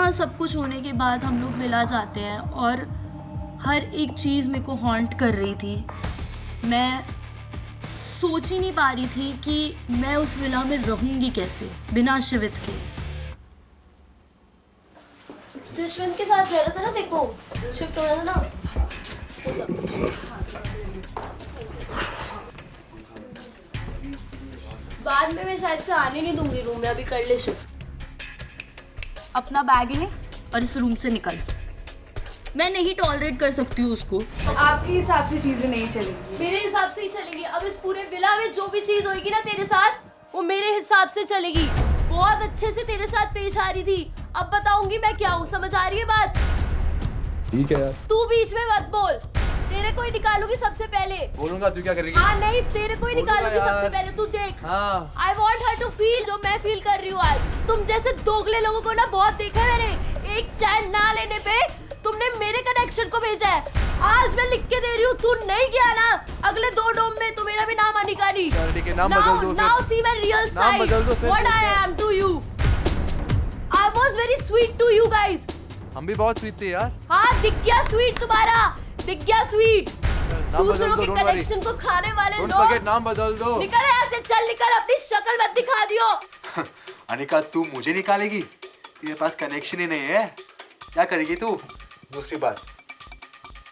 इतना सब कुछ होने के बाद हम लोग विला जाते हैं और हर एक चीज़ मेरे को हॉन्ट कर रही थी। मैं सोच ही नहीं पा रही थी कि मैं उस विला में रहूँगी कैसे बिना शिवित के। जशवंत के साथ रह रहा था ना, देखो शिफ्ट हो रहा था ना। बाद में मैं शायद से आने नहीं दूंगी रूम में, अभी कर ले शिफ्ट। अपना बैग ले और इस रूम से निकल। मैं नहीं टॉलरेट कर सकती हूँ उसको। आपके हिसाब से चीजें नहीं चलेंगी। मेरे हिसाब से ही चलेंगी। अब इस पूरे विला में जो भी चीज होगी ना तेरे साथ, वो मेरे हिसाब से चलेगी। बहुत अच्छे से तेरे साथ पेश आ रही थी, अब बताऊंगी मैं क्या हूँ। समझ आ रही है बात? ठीक है यार। तू बीच में मत बोल, तेरे को ही निकालूंगी सबसे पहले। बोलूंगा तू क्या करेगी? हाँ नहीं, तेरे को ही निकालूंगी सबसे पहले। तू देख, I want her to feel जो मैं फील कर रही हूँ आज। तुम जैसे दोगले लोगों को ना बहुत देखा है मैंने। एक स्टैंड ना लेने पे तुमने मेरे कनेक्शन को भेजा है। आज मैं लिख के दे रही हूँ, तू नहीं गया ना अगले 2 डोम में तो मेरा भी नाम अनिका नहीं। Now see my real side, what I am to you. I was very sweet to you guys. हम भी बहुत स्वीट थे यार। हाँ दिख गया स्वीट तुम्हारा, दिख गया स्वीट। दूसरों के कनेक्शन को खाने वाले लोग। नाम बदल दो। निकल यहाँ से, चल निकल, अपनी शक्ल मत दिखा दियो। अनिका तू मुझे निकालेगी? तेरे पास कनेक्शन ही नहीं है, क्या करेगी तू? दूसरी बात,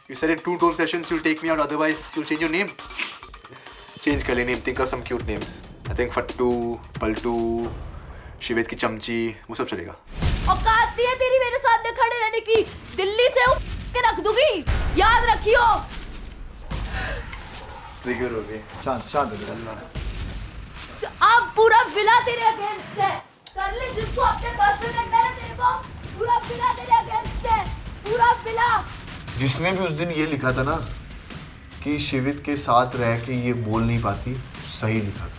you said in 2 tone sessions you'll take me out, otherwise you'll change your name. Change कर ले name, think of some cute names. I think फट्टू, Paltu, Shivet की चमची, वो सब चलेगा। औकात नहीं है तेरी मेरे सामने खड़े रहने की। दिल्ली से उठ के रख दूंगी, याद रखियो। ट्रिगर हो गई। शांत हो जा। अब पूरा विला तेरे अगेंस्ट है। कर ले जिसको अपने पास में करना है तेरे को। पूरा विला तेरे अगेंस्ट है, पूरा विला। जिसने भी उस दिन ये लिखा था ना कि शिवित के साथ रह के ये बोल नहीं पाती, सही लिखा था।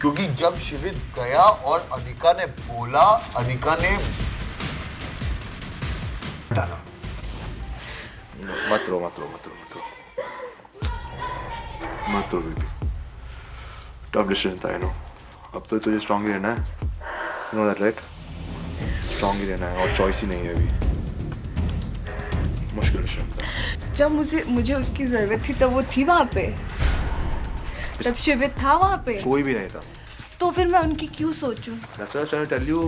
क्योंकि जब शिवित गया और अनिका ने बोला, अनिका ने डाला। मत रो बेबी। टफ डिसीजन था, I know। अब तो तुझे स्ट्रांग ही रहना है, you know that right? Strong ही रहना है और चॉइस ही नहीं है अभी। मुश्किल डिसीजन था। जब मुझे उसकी जरूरत थी तब वो थी वहाँ पे, तब शिवित था वहाँ पे। कोई भी नहीं था। तो फिर मैं उनकी क्यों सोचूं? That's why I was trying to tell you।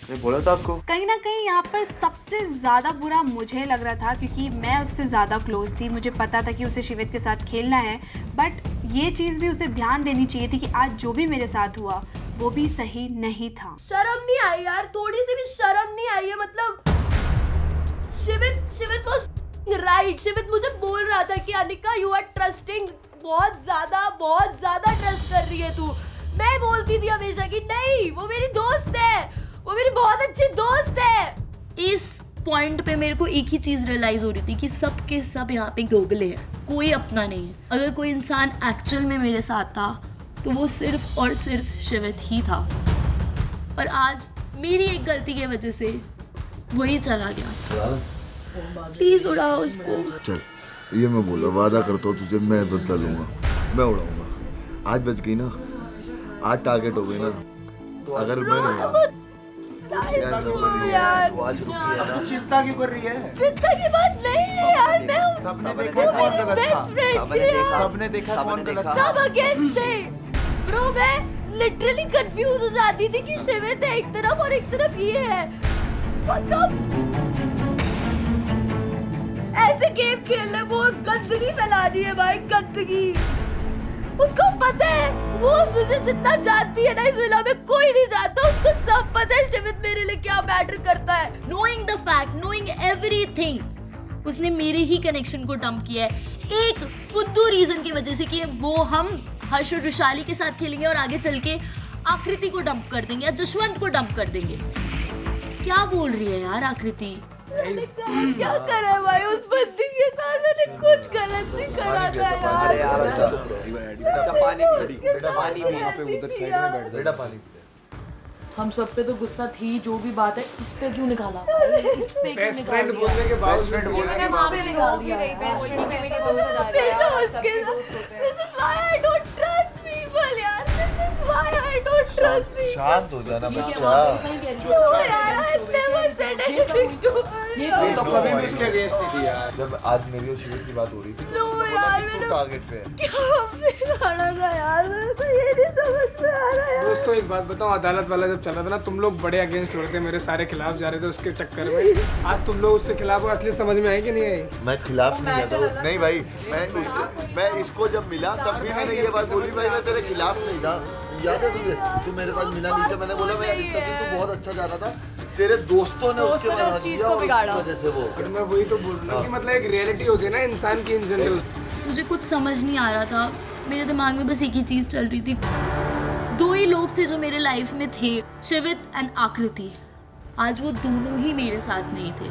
मैं बोला था आपको। कहीं ना कहीं यहाँ पर सबसे ज़्यादा बुरा मुझे लग रहा था, क्योंकि मैं उससे ज़्यादा क्लोज थी। मुझे पता था कि उसे शिवित के साथ खेलना है, बट ये चीज़ भी उसे ध्यान देनी चाहिए थी कि आज जो भी मेरे साथ हुआ वो भी सही नहीं था। शर्म नहीं आई यार, थोड़ी सी भी शर्म नहीं आई है। मतलब शिवित was right। शिवित मुझे बोल रहा था कि अनिका यू आर ट्रस्टिंग, बहुत ज्यादा ट्रस्ट कर रही है तू। मैं बोलती थी हमेशा कि नहीं, वो मेरी दोस्त है, वो मेरी बहुत अच्छी दोस्त है। इस पॉइंट पे मेरे को एक ही चीज रियलाइज हो रही थी कि सब के सब यहाँ पे दोगले हैं, कोई अपना नहीं है। अगर कोई इंसान एक्चुअल में मेरे साथ था तो वो सिर्फ और सिर्फ शिवित ही था। और आज मेरी एक गलती की वजह से वही चला गया। प्लीज उड़ाओ इसको। चल, ये मैं बोला, वादा करता हूँ तुझे, मैं बदला लूंगा, मैं उड़ाऊंगा। आज बच गई ना, आज टारगेट हो गई ना। अगर मैं चिंता क्यों कर रही है? चिंता की बात नहीं है यार, मैं सबने देखा कौन गलत था। सबने देखा कौन गलत था। सब अगेंस्ट थे ब्रो। मैं लिटरली कंफ्यूज हो जाती थी कि शिवित है एक तरफ और एक तरफ ये है। मतलब ऐसे गेम खेलने वो गंदगी फैलानी है भाई, गंदगी। उसको पता है, वो मुझे जितना जानती है ना इस विला में कोई नहीं जानता। उसको सब पता है शिवित मेरे लिए क्या मैटर करता है। Knowing the fact, knowing everything, उसने मेरे ही कनेक्शन को डंप किया है एक फुद्दू रीजन की वजह से कि वो हम हर्ष और रुशाली के साथ खेलेंगे और आगे चल के आकृति को डंप कर देंगे या जशवंत को डंप कर देंगे। क्या बोल रही है यार आकृति? क्या करा भाई उस बंदी के साथ? मैंने कुछ गलत नहीं करा था यार। पानी भी यहाँ पे उधर साइड में बैठ बेटा, पानी। हम सब पे तो गुस्सा थी, जो भी बात है इस पे क्यों निकाला? इस पे बेस्ट फ्रेंड बोलने के बाद निकाल दिया। This is why I don't trust people यार, this is Why I don't trust me? शांत हो जाना बच्चा। No यार, I never said anything to her. ये तो कभी भी उसके अगेंस्ट नहीं थी यार। जब आज मेरी और शिविर की बात हो रही थी तो No उसने बोला यार, कि तू मैंने- टारगेट पे है। क्या बिगाड़ा था यार, मेरे को ये नहीं समझ में आ रहा यार। दोस्तों एक बात बताओ, अदालत वाला जब चला था ना, तुम लोग बड़े अगेंस्ट हो रहे थे, मेरे सारे खिलाफ जा रहे थे उसके चक्कर में। आज तुम लोग उससे खिलाफ हो, असली समझ में आई कि नहीं आई? मैं खिलाफ नहीं जाता। नहीं भाई, मैं इसको जब मिला तब भी मैंने ये बात बोली, भाई मैं तेरे खिलाफ नहीं था। याद है तुझे? तू मेरे पास मिला नीचे, मैंने बोला मैं इस सचिन तू बहुत अच्छा जा रहा था, तेरे दोस्तों ने उसके बाद उस चीज को बिगाड़ा। वजह से वो और मैं वही तो बोल रहा हूँ कि मतलब एक रियलिटी होती है ना इंसान की इन जनरल। मुझे कुछ समझ नहीं आ रहा था, मेरे दिमाग में बस एक ही चीज़ चल रही थी। दो ही लोग थे जो मेरे लाइफ में थे, शिवित एंड आकृति। आज वो दोनों ही मेरे साथ नहीं थे।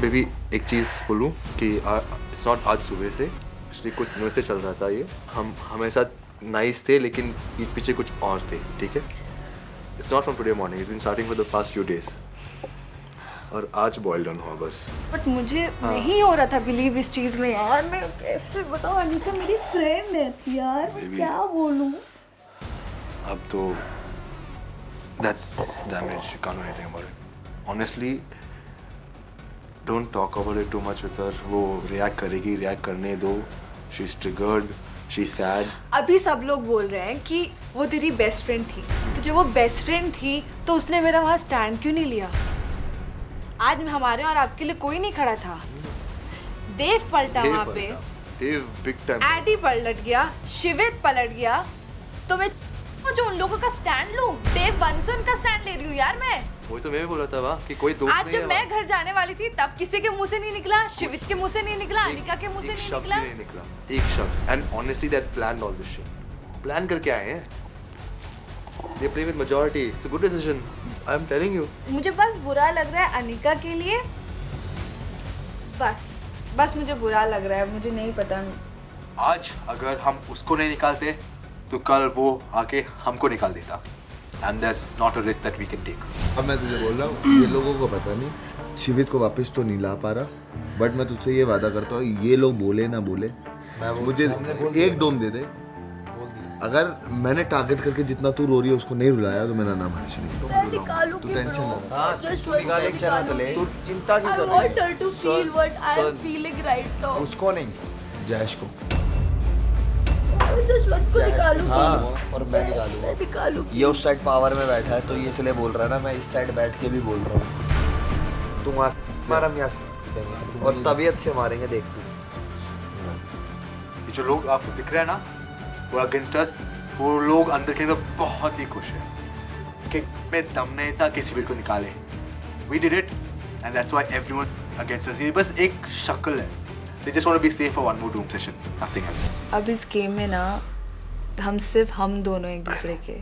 बेबी एक चीज़ बोलूँ कि इट्स नॉट आज सुबह से, पिछले कुछ दिनों से चल रहा था ये। हम हमारे साथ नाइस थे लेकिन पीठ पीछे कुछ और थे, ठीक है? It's not from today morning, it's been starting for the past few days. और आज बॉयल डाउन हुआ बस। बट मुझे नहीं हो रहा था बिलीव इस चीज़ में यार। मैं कैसे बताऊँ, अनिका मेरी फ्रेंड है यार, मैं क्या बोलूँ। अब तो that's damage, you can't do anything about it. Honestly don't talk about it too much with her. वो रिएक्ट करेगी, रिएक्ट करने दो। She is triggered, she is sad. अभी सब लोग बोल रहे हैं कि वो तेरी बेस्ट फ्रेंड थी, तो जब वो बेस्ट फ्रेंड थी तो उसने मेरा वहाँ स्टैंड क्यों नहीं लिया? आज हमारे और आपके लिए कोई नहीं खड़ा था। देव पलटा वहाँ पे, देव बिग टाइम। एडी पलट गया, शिवित पलट गया, तो मैं जो उन लोगों का स्टैंड लूं, देव बंसन का स्टैंड ले रही हूँ यार मैं। वही तो मैं भी बोल रहा था वाह कि कोई दोस्त आज नहीं जब है मैं घर जाने वाली थी तब किसी के मुंह से नहीं निकला, शिवित के मुंह से नहीं निकला, अनिका के मुंह से एक नहीं शब्द निकला। भी नहीं निकला, एक शब्द। And honestly that planned all this shit. Plan करके आए हैं। They play with majority, it's a good decision, I am telling you. मुझे बस बुरा लग रहा है अनिका के लिए, बस मुझे बुरा लग रहा है। मुझे नहीं पता। आज अगर हम उसको नहीं निकालते तो कल वो आके हमको निकाल देता। And that's not a risk that we can take. अब मैं तुझे बोल रहा हूँ, ये लोगों को पता नहीं, शिवित को वापस तो नहीं ला पा रहा, बट मैं तुझसे ये वादा करता हूँ, ये लोग बोले ना बोले, मुझे एक डोम दे दे। अगर मैंने टारगेट करके जितना तू रो रही है उसको नहीं रुलाया तो मेरा नाम हर्ष नहीं। मैं निकालूंगी तू टेंशन ना ले। हाँ, Just तू निकाल एक चैनल तो ले। तू चिंता क्यों I कर रही want है? her to feel what I am feeling right now. उसको नहीं, जयेश को। मैं जशवंत को निकालूंगी। हाँ, और मैं निकालूंगा। मैं निकालूंगी। ये उस साइड पावर में बैठा है तो ये इसलिए बोल रहा है ना, मैं इस साइड बैठ के भी बोल रहा हूँ। तुम आज मारा हम यहाँ और तबीयत से मारेंगे, देख तू। ये जो लोग आपको दिख रहे हैं ना, वो अगेंस्ट अस, वो लोग अंदर के अंदर बहुत ही खुश हैं कि में दम नहीं था कि शिविर को निकाले। We did it and that's why everyone against us. ये बस एक शक्ल है। They just want to be safe for one more doom session, nothing else. अब इस गेम में ना हम दोनों एक दूसरे के,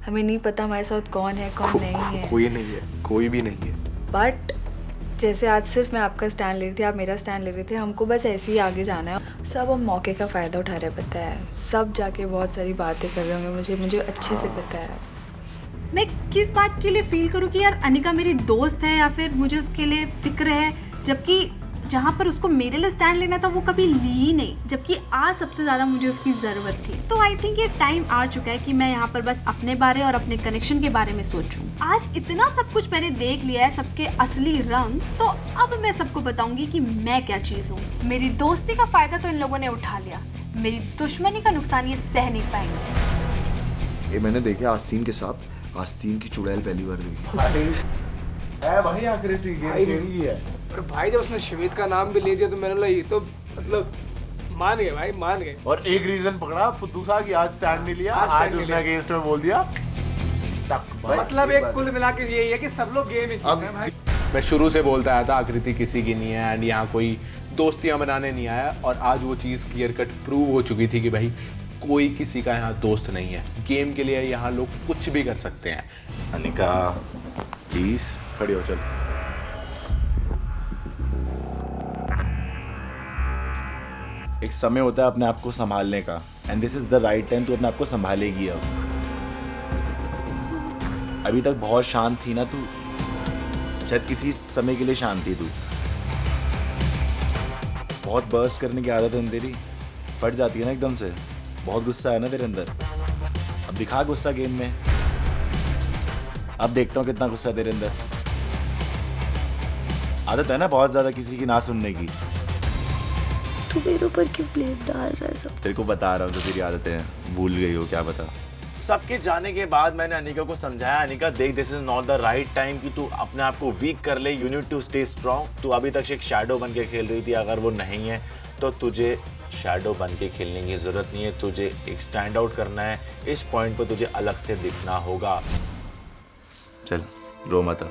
हमें नहीं पता हमारे साथ कौन है कौन नहीं है। कोई नहीं है, कोई भी नहीं है। बट जैसे आज सिर्फ मैं आपका स्टैंड ले रही थी, आप मेरा स्टैंड ले रहे थे, हमको बस ऐसे ही आगे जाना है। सब हम मौके का फ़ायदा उठा रहे, पता है। सब जाके बहुत सारी बातें कर रहे होंगे, मुझे अच्छे से पता है। मैं किस बात के लिए फील करूँ कि यार अनिका मेरी दोस्त है या फिर मुझे उसके लिए फिक्र है, जबकि जहाँ पर उसको मेरे लिए स्टैंड लेना था वो कभी ली ही नहीं, जबकि आज सबसे ज़्यादा मुझे उसकी ज़रूरत थी। तो आई थिंक ये टाइम आ चुका है कि मैं यहाँ पर बस अपने बारे और अपने कनेक्शन के बारे में सोचूं। आज इतना सब कुछ मैंने देख लिया है, सबके असली रंग, तो अब मैं सबको बताऊंगी कि मैं क्या चीज़ हूँ। मेरी दोस्ती का फ़ायदा तो इन लोगों ने उठा लिया, मेरी दुश्मनी का नुकसान ये सह नहीं पाएंगे। ये मैंने देखे आस्तीन के साथ, आस्तीन की चुड़ैल पहली बार देखी। भाई आकृति गेम है। और भाई जब उसने शिवित का नाम भी ले दिया तो मैंने बोला ये तो मतलब मान गए भाई, मान गए। और एक रीजन पकड़ा फुद्दू सा कि आज स्टैंड नहीं लिया, आज stand आज नहीं उसने लिया। अगेंस्ट में बोल दिया। मतलब एक कुल मिला के यही है कि सब लोग गेम ही खेल रहे हैं भाई। मैं शुरू से बोलता आया था आकृति किसी की नहीं है एंड यहाँ कोई दोस्तियां बनाने नहीं आया, और आज वो चीज़ क्लियर कट प्रूव हो चुकी थी कि भाई कोई किसी का यहाँ दोस्त नहीं है। गेम के लिए यहाँ लोग कुछ भी कर सकते हैं। अनिका प्लीज खड़ी हो, चल। एक समय होता है अपने आप को संभालने का, and this is the right time. तू अपने आप को संभालेगी। अब अभी तक बहुत शांत थी ना तू, शायद किसी समय के लिए शांत थी तू। बहुत बर्स्ट करने की आदत है तेरी, फट जाती है ना एकदम से। बहुत गुस्सा है ना तेरे अंदर, अब दिखा गुस्सा गेम में। अब देखता हूँ कितना गुस्सा है तेरे अंदर। आदत है ना बहुत ज्यादा किसी की ना सुनने की। तू मेरे ऊपर क्यों ब्लेम डाल रहा है सब? तेरे को बता रहा हूँ, तो तेरी आदतें हैं, भूल गई हो क्या बता। सबके जाने के बाद मैंने अनिका को समझाया, अनिका देख, this is not the right time कि तू अपने आप को वीक कर ले, you need to stay strong. तू अभी तक एक शैडो बन के खेल रही थी, अगर वो नहीं है तो तुझे शैडो बन के खेलने की जरूरत नहीं है, तुझे एक स्टैंड आउट करना है। इस पॉइंट पर तुझे अलग से दिखना होगा। चल रो मत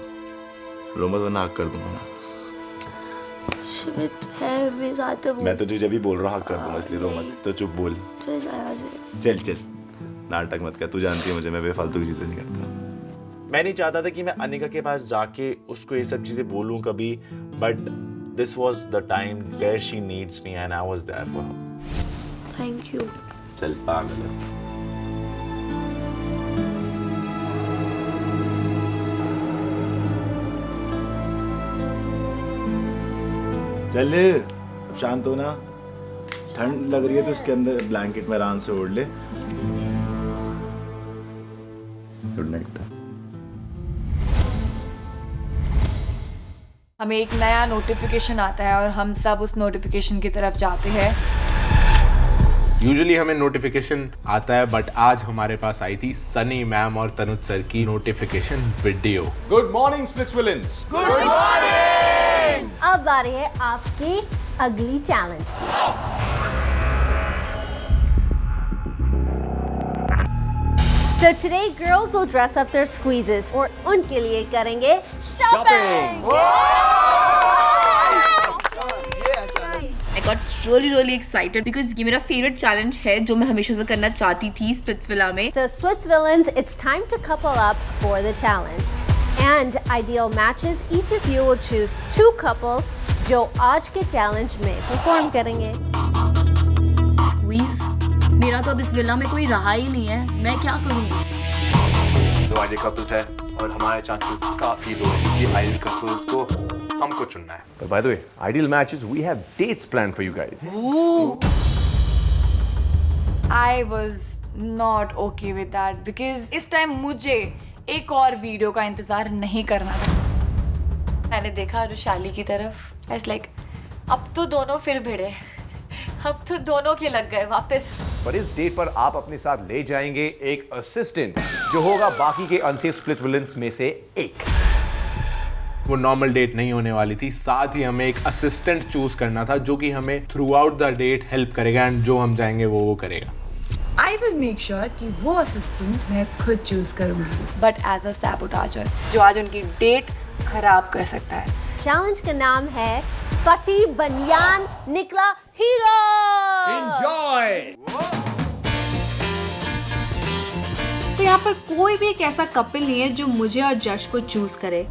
वरना हक कर दूंगा। शिवित है मेरे साथ वो। मैं तुझे जब भी बोल रहा हक कर दूंगा, इसलिए रो मत, तो चुप बोल। चल नाटक मत कर, तू जानती है मुझे, मैं बेफालतू की चीजें नहीं करता। मैं नहीं चाहता था कि मैं अनिका के पास जाके उसको ये सब चीजें बोलूं कभी, but this was the time where she needs me and I was there for her. Thank you. चल पागल है। चल अब शांत हो ना, ठंड लग रही है तो उसके अंदर ब्लैंकेट में आराम से ओढ़ ले। Good night. हमें एक नया नोटिफिकेशन आता है और हम सब उस नोटिफिकेशन की तरफ जाते हैं। यूजुअली हमें नोटिफिकेशन आता है, बट आज हमारे पास आई थी सनी मैम और तनुज सर की notification video. Good morning splits villains. Good morning. अब बारी है आपकी अगली challenge. So today girls will dress up their squeezes और उनके लिए करेंगे shopping. I got really excited because ये मेरा favorite challenge है जो मैं हमेशा से करना चाहती थी स्प्लिट्सविला में। So Splitsvillains, it's time to couple up for the challenge. And ideal matches, each of you will choose 2 couples जो आज के challenge में perform करेंगे। स्क्वीज? मेरा तो अब इस विला में कोई रहा ही नहीं है, मैं क्या करूँगी? 2 आइडियल कपल्स है और हमारे चांसेस काफी लो है क्योंकि आइडियल कपल्स को हमको चुनना है। But by the way, ideal matches, we have dates planned for you guys. I was not okay with that because इस टाइम मुझे एक और वीडियो का इंतजार नहीं करना था। मैंने देखा रुशाली की तरफ, I was like, अब तो दोनों फिर भिड़े, अब तो दोनों के लग गए वापस। पर इस डेट पर आप अपने साथ ले जाएंगे एक असिस्टेंट जो होगा बाकी के अनसेफ स्प्लिट विलेंस में से एक। वो नॉर्मल डेट नहीं होने वाली थी, साथ ही हमें एक असिस्टेंट चूज करना था जो कि हमें through out the that help करेगा एंड जो हम जाएंगे वो करेगा। I will make sure कि वो असिस्टेंट मैं खुद चूज करूंगी, बट एज अ सैबोटाजर जो आज उनकी डेट खराब कर सकता है। चैलेंज का नाम है फटी बनियान निकला हीरो। Enjoy! तो यहाँ पर कोई भी एक ऐसा कपल नहीं है जो मुझे और जश को चूज करे।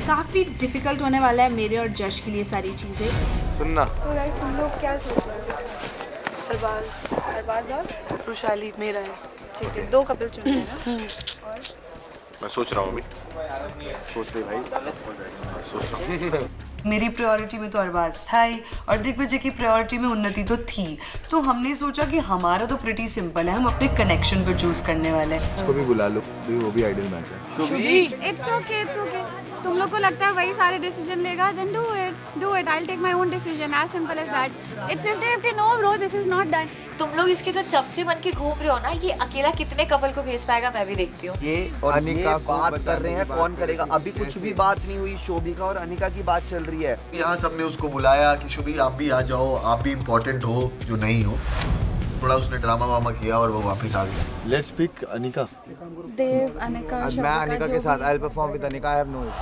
काफी डिफिकल्ट होने वाला है मेरे और जश के लिए सारी चीजें। सुनना तुम लोग क्या सोच रहे हो? अरबाज और रुशाली मेरा है, ठीक है, 2 कपल चुन लेना। और मैं सोच रहा हूँ अभी, सोच रही भाई, सोच रहा हूँ। मेरी प्रायोरिटी में तो अरबाज था ही और दिग्विजय की प्रायोरिटी में उन्नति तो थी, तो हमने सोचा कि हमारा तो प्रिटी सिंपल है, हम अपने कनेक्शन को चूज करने वाले हैं। उसको भी बुला लो, वो भी आइडियल मैच है। Shubhi, it's okay. तुम लोग को लगता है वही सारे डिसीजन लेगा, then do it. I will take my own decision, as simple as that. It's 50-50। No bro, this is not that. तुम लोग इसके तो चमचे बन के घूम रहे हो ना, ये अकेला कितने कपल को भेज पाएगा मैं भी देखती हूँ। ये और अनिका बात कर रहे हैं, कौन करेगा? अभी कुछ भी बात नहीं हुई, शोभिका और अनिका की बात चल रही है। यहाँ सबने उसको बुलाया कि शुभी आप भी आ जाओ, आप भी इम्पोर्टेंट हो जो नहीं हो। थोड़ा उसने ड्रामा वामा किया और वो वापस आ गया। Let's pick Anika. देव, अनिका, मैं अनिका के साथ I will perform with Anika, I have no issue.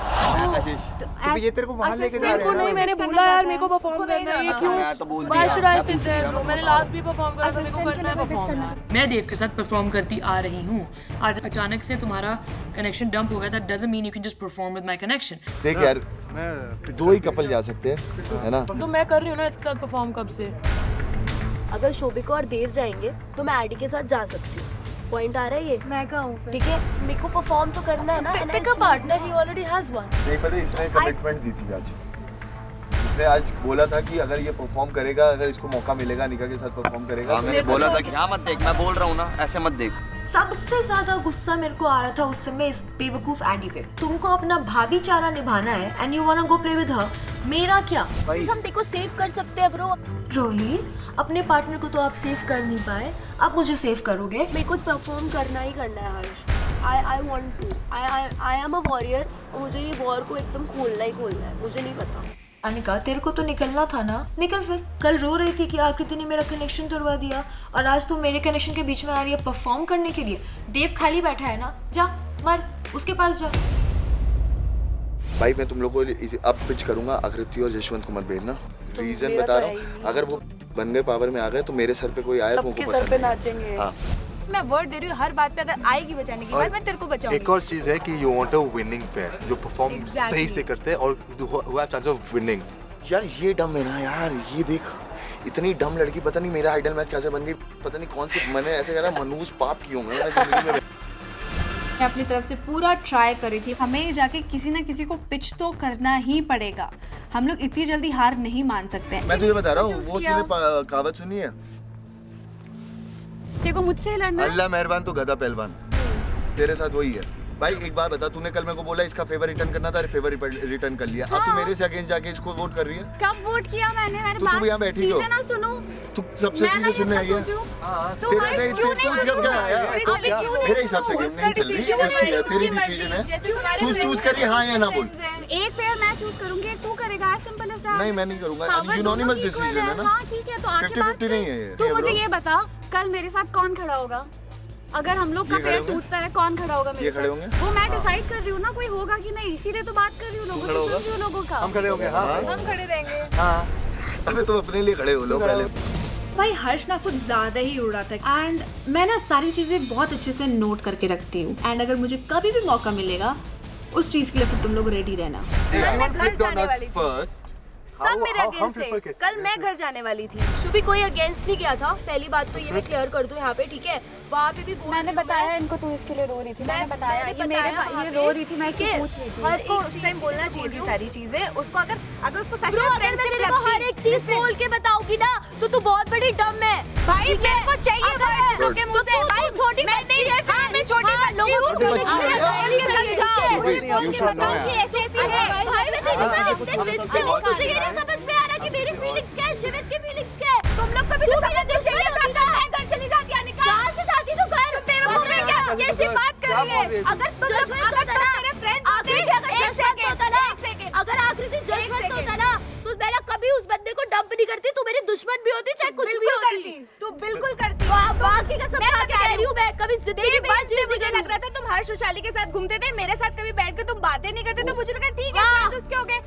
तो ये तेरे को वहां लेके जा रहे हैं। नहीं, मैंने बोला यार मेरे को परफॉर्म करना है, ये क्यों? मैं तो बोल Why should I दिया। sit there, bro? मैंने लास्ट भी परफॉर्म करा था, मेरे को करना है परफॉर्म। मैं देव के साथ परफॉर्म करती आ रही हूँ, आज अचानक से तुम्हारा कनेक्शन डंप हो गया, that doesn't mean you can just perform with my connection। देख यार, 2 ही कपल जा सकते हैं, है ना? तो मैं कर रही हूँ ना इसके साथ परफॉर्म कब से। अगर शोभिका और देव जाएंगे तो मैं आईडी के साथ जा सकती हूँ। पॉइंट आ रहा है ये? मैं कहाँ हूँ? ठीक है, मेरे को परफॉर्म तो करना है ना। Pick a partner, he already has one. नहीं पता, इसने कमिटमेंट दी थी आज। इसने आज बोला था कि अगर ये परफॉर्म करेगा, अगर इसको मौका मिलेगा अनिका के साथ परफॉर्म करेगा। मैंने बोला था कि यहाँ मत देख, मैं बोल रहा हूँ ना, ऐसे मत देख। सबसे ज्यादा गुस्सा मेरे को आ रहा था उस समय इस बेवकूफ एडी पे। तुमको अपना भाभी चारा निभाना है and you want to go play with her. मेरा क्या? हम तेरे को सेव कर सकते हैं ब्रो। रोली, अपने पार्टनर को तो आप सेव कर नहीं पाए, आप मुझे सेव करोगे? मेरे को परफॉर्म करना ही करना है Harsh. I want to, I am a warrior. मुझे ये वॉर को एकदम खोलना ही खोलना है, मुझे नहीं पता। अनिका, तेरे को तो निकलना था ना, निकल फिर। कल रो रही थी कि आकृति ने मेरा कनेक्शन तोड़वा दिया और आज तो मेरे कनेक्शन के बीच में आ रही है परफॉर्म करने के लिए। देव खाली बैठा है ना, जा मर उसके पास जा। भाई मैं तुम लोग को अब पिच करूंगा, आकृति और जशवंत को मत भेजना। रीजन बता रहा हूँ, अगर वो बन गए, पावर में आ गए तो मेरे सर पे कोई आए तो उनको पसंद नहीं। नाचेंगे। हाँ, मैं वर्ड दे रही हूँ, हर बात पे अगर आएगी बचाने की बात, मैं तेरे को बचाऊंगी। एक और चीज है कि you want a winning pair जो परफॉर्म सही से करते हैं और who have chance of winning. यार ये डम है ना यार, ये देख इतनी डम लड़की, पता नहीं मेरा आइडल मैच कैसे बन गई, पता नहीं कौन से मैंने ऐसे करा मनूस पाप किए होंगे मैंने जिंदगी में। मैं अपनी तरफ से पूरा ट्राई करी थी। हमें जाके किसी ना किसी को पिच तो करना ही पड़ेगा। हम लोग इतनी जल्दी हार नहीं मान सकते। मैं तुझे बता रहा हूँ, वो तूने कहावत सुनी है, देखो मुझसे लड़ना। अल्लाह मेहरबान तो गधा पहलवान, तेरे साथ वही है। भाई एक बात बता, तूने कल मेरे को बोला इसका फेवर रिटर्न करना था, फेवर रिटर्न कर लिया। अब तू मेरे से अगेंस्ट जाके इसको वोट कर रही है। कब वोट किया मैंने? तो तू यहाँ बैठी हो, ना सुनो, तू सबसे चीजें सुनने आई है। तेरा नहीं, क्या आया? मेरे हिसाब से गेम नहीं चल रही, तेरी डिसीजन है, तू चूज करिए हाँ या ना बोल। एक पेयर मैं चूज करूंगी, तू करेगा, सिंपल एज दैट। नहीं मैं नहीं करूंगा, यूनानिमस डिसीजन है ना। हाँ ठीक है, तो आगे 50-50 नहीं है ये। तू मुझे ये बता, कल मेरे साथ कौन खड़ा होगा? अगर हम लोग का पेयर टूटता है, कौन खड़ा होगा मेरे साथ? वो मैं डिसाइड कर रही हूँ ना, कोई होगा कि नहीं, इसीलिए तो बात कर रही हूँ लोगों का। हम खड़े होंगे। हाँ हम खड़े रहेंगे। हाँ, अबे तुम अपने लिए खड़े हो लो पहले। भाई हर्ष ना कुछ ज्यादा ही उड़ा था एंड मैं ना सारी चीजें बहुत अच्छे से नोट करके रखती हूँ एंड अगर मुझे कभी भी मौका मिलेगा उस चीज के लिए फिर तुम लोग रेडी रहना। मैं घर जाने वाली थी, सब मेरे अगेंस्ट है। कल मैं घर जाने वाली थी, शुभी कोई अगेंस्ट नहीं किया था। पहली बात तो ये मैं क्लियर कर दूं यहाँ पे, ठीक है? वहाँ पे भी मैंने बताया इनको तू इसके लिए रो रही थी। मैंने बताया ये रो रही थी, मैं इससे पूछ रही थी। हर को उस टाइम बोलना चाहिए थी सारी चीजें उसको। अगर उसको सच में फ्रेंडशिप लगती, हर एक चीज बोल के बताऊंगी ना तो तू बहुत बड़ी डम है भाई। मेरे को चाहिए वर्ड के मुंह से भाई। छोटी बच्ची है, हां मैं छोटी बच्ची हूं, तुझे ये नहीं समझ में आ रहा कि मेरी फीलिंग्स क्या है, शिवित की फीलिंग्स क्या है? तुम लोग कभी तो समझते नहीं। घर चली जाती है निकाल, कहां से जाती तू घर? बेवकूफ है क्या? कैसी बात कर रही है? अगर तुम तेरे फ्रेंड्स अगर आकृति जजमेंट होता ना तो मैंने कभी उस बंदे को डंप नहीं करती। तू मेरी दुश्मन भी होती चाहे कुछ भी होती, तू बिल्कुल करती। बाकी का सब मैं कह रही हूं, मैं कभी जिंदगी में मुझे लग रहा था तुम हर्ष वैशाली के साथ घूमते थे, मेरे साथ कभी बैठ के तुम बातें नहीं करते, तो मुझे लगा ठीक है शायद उसके हो गए।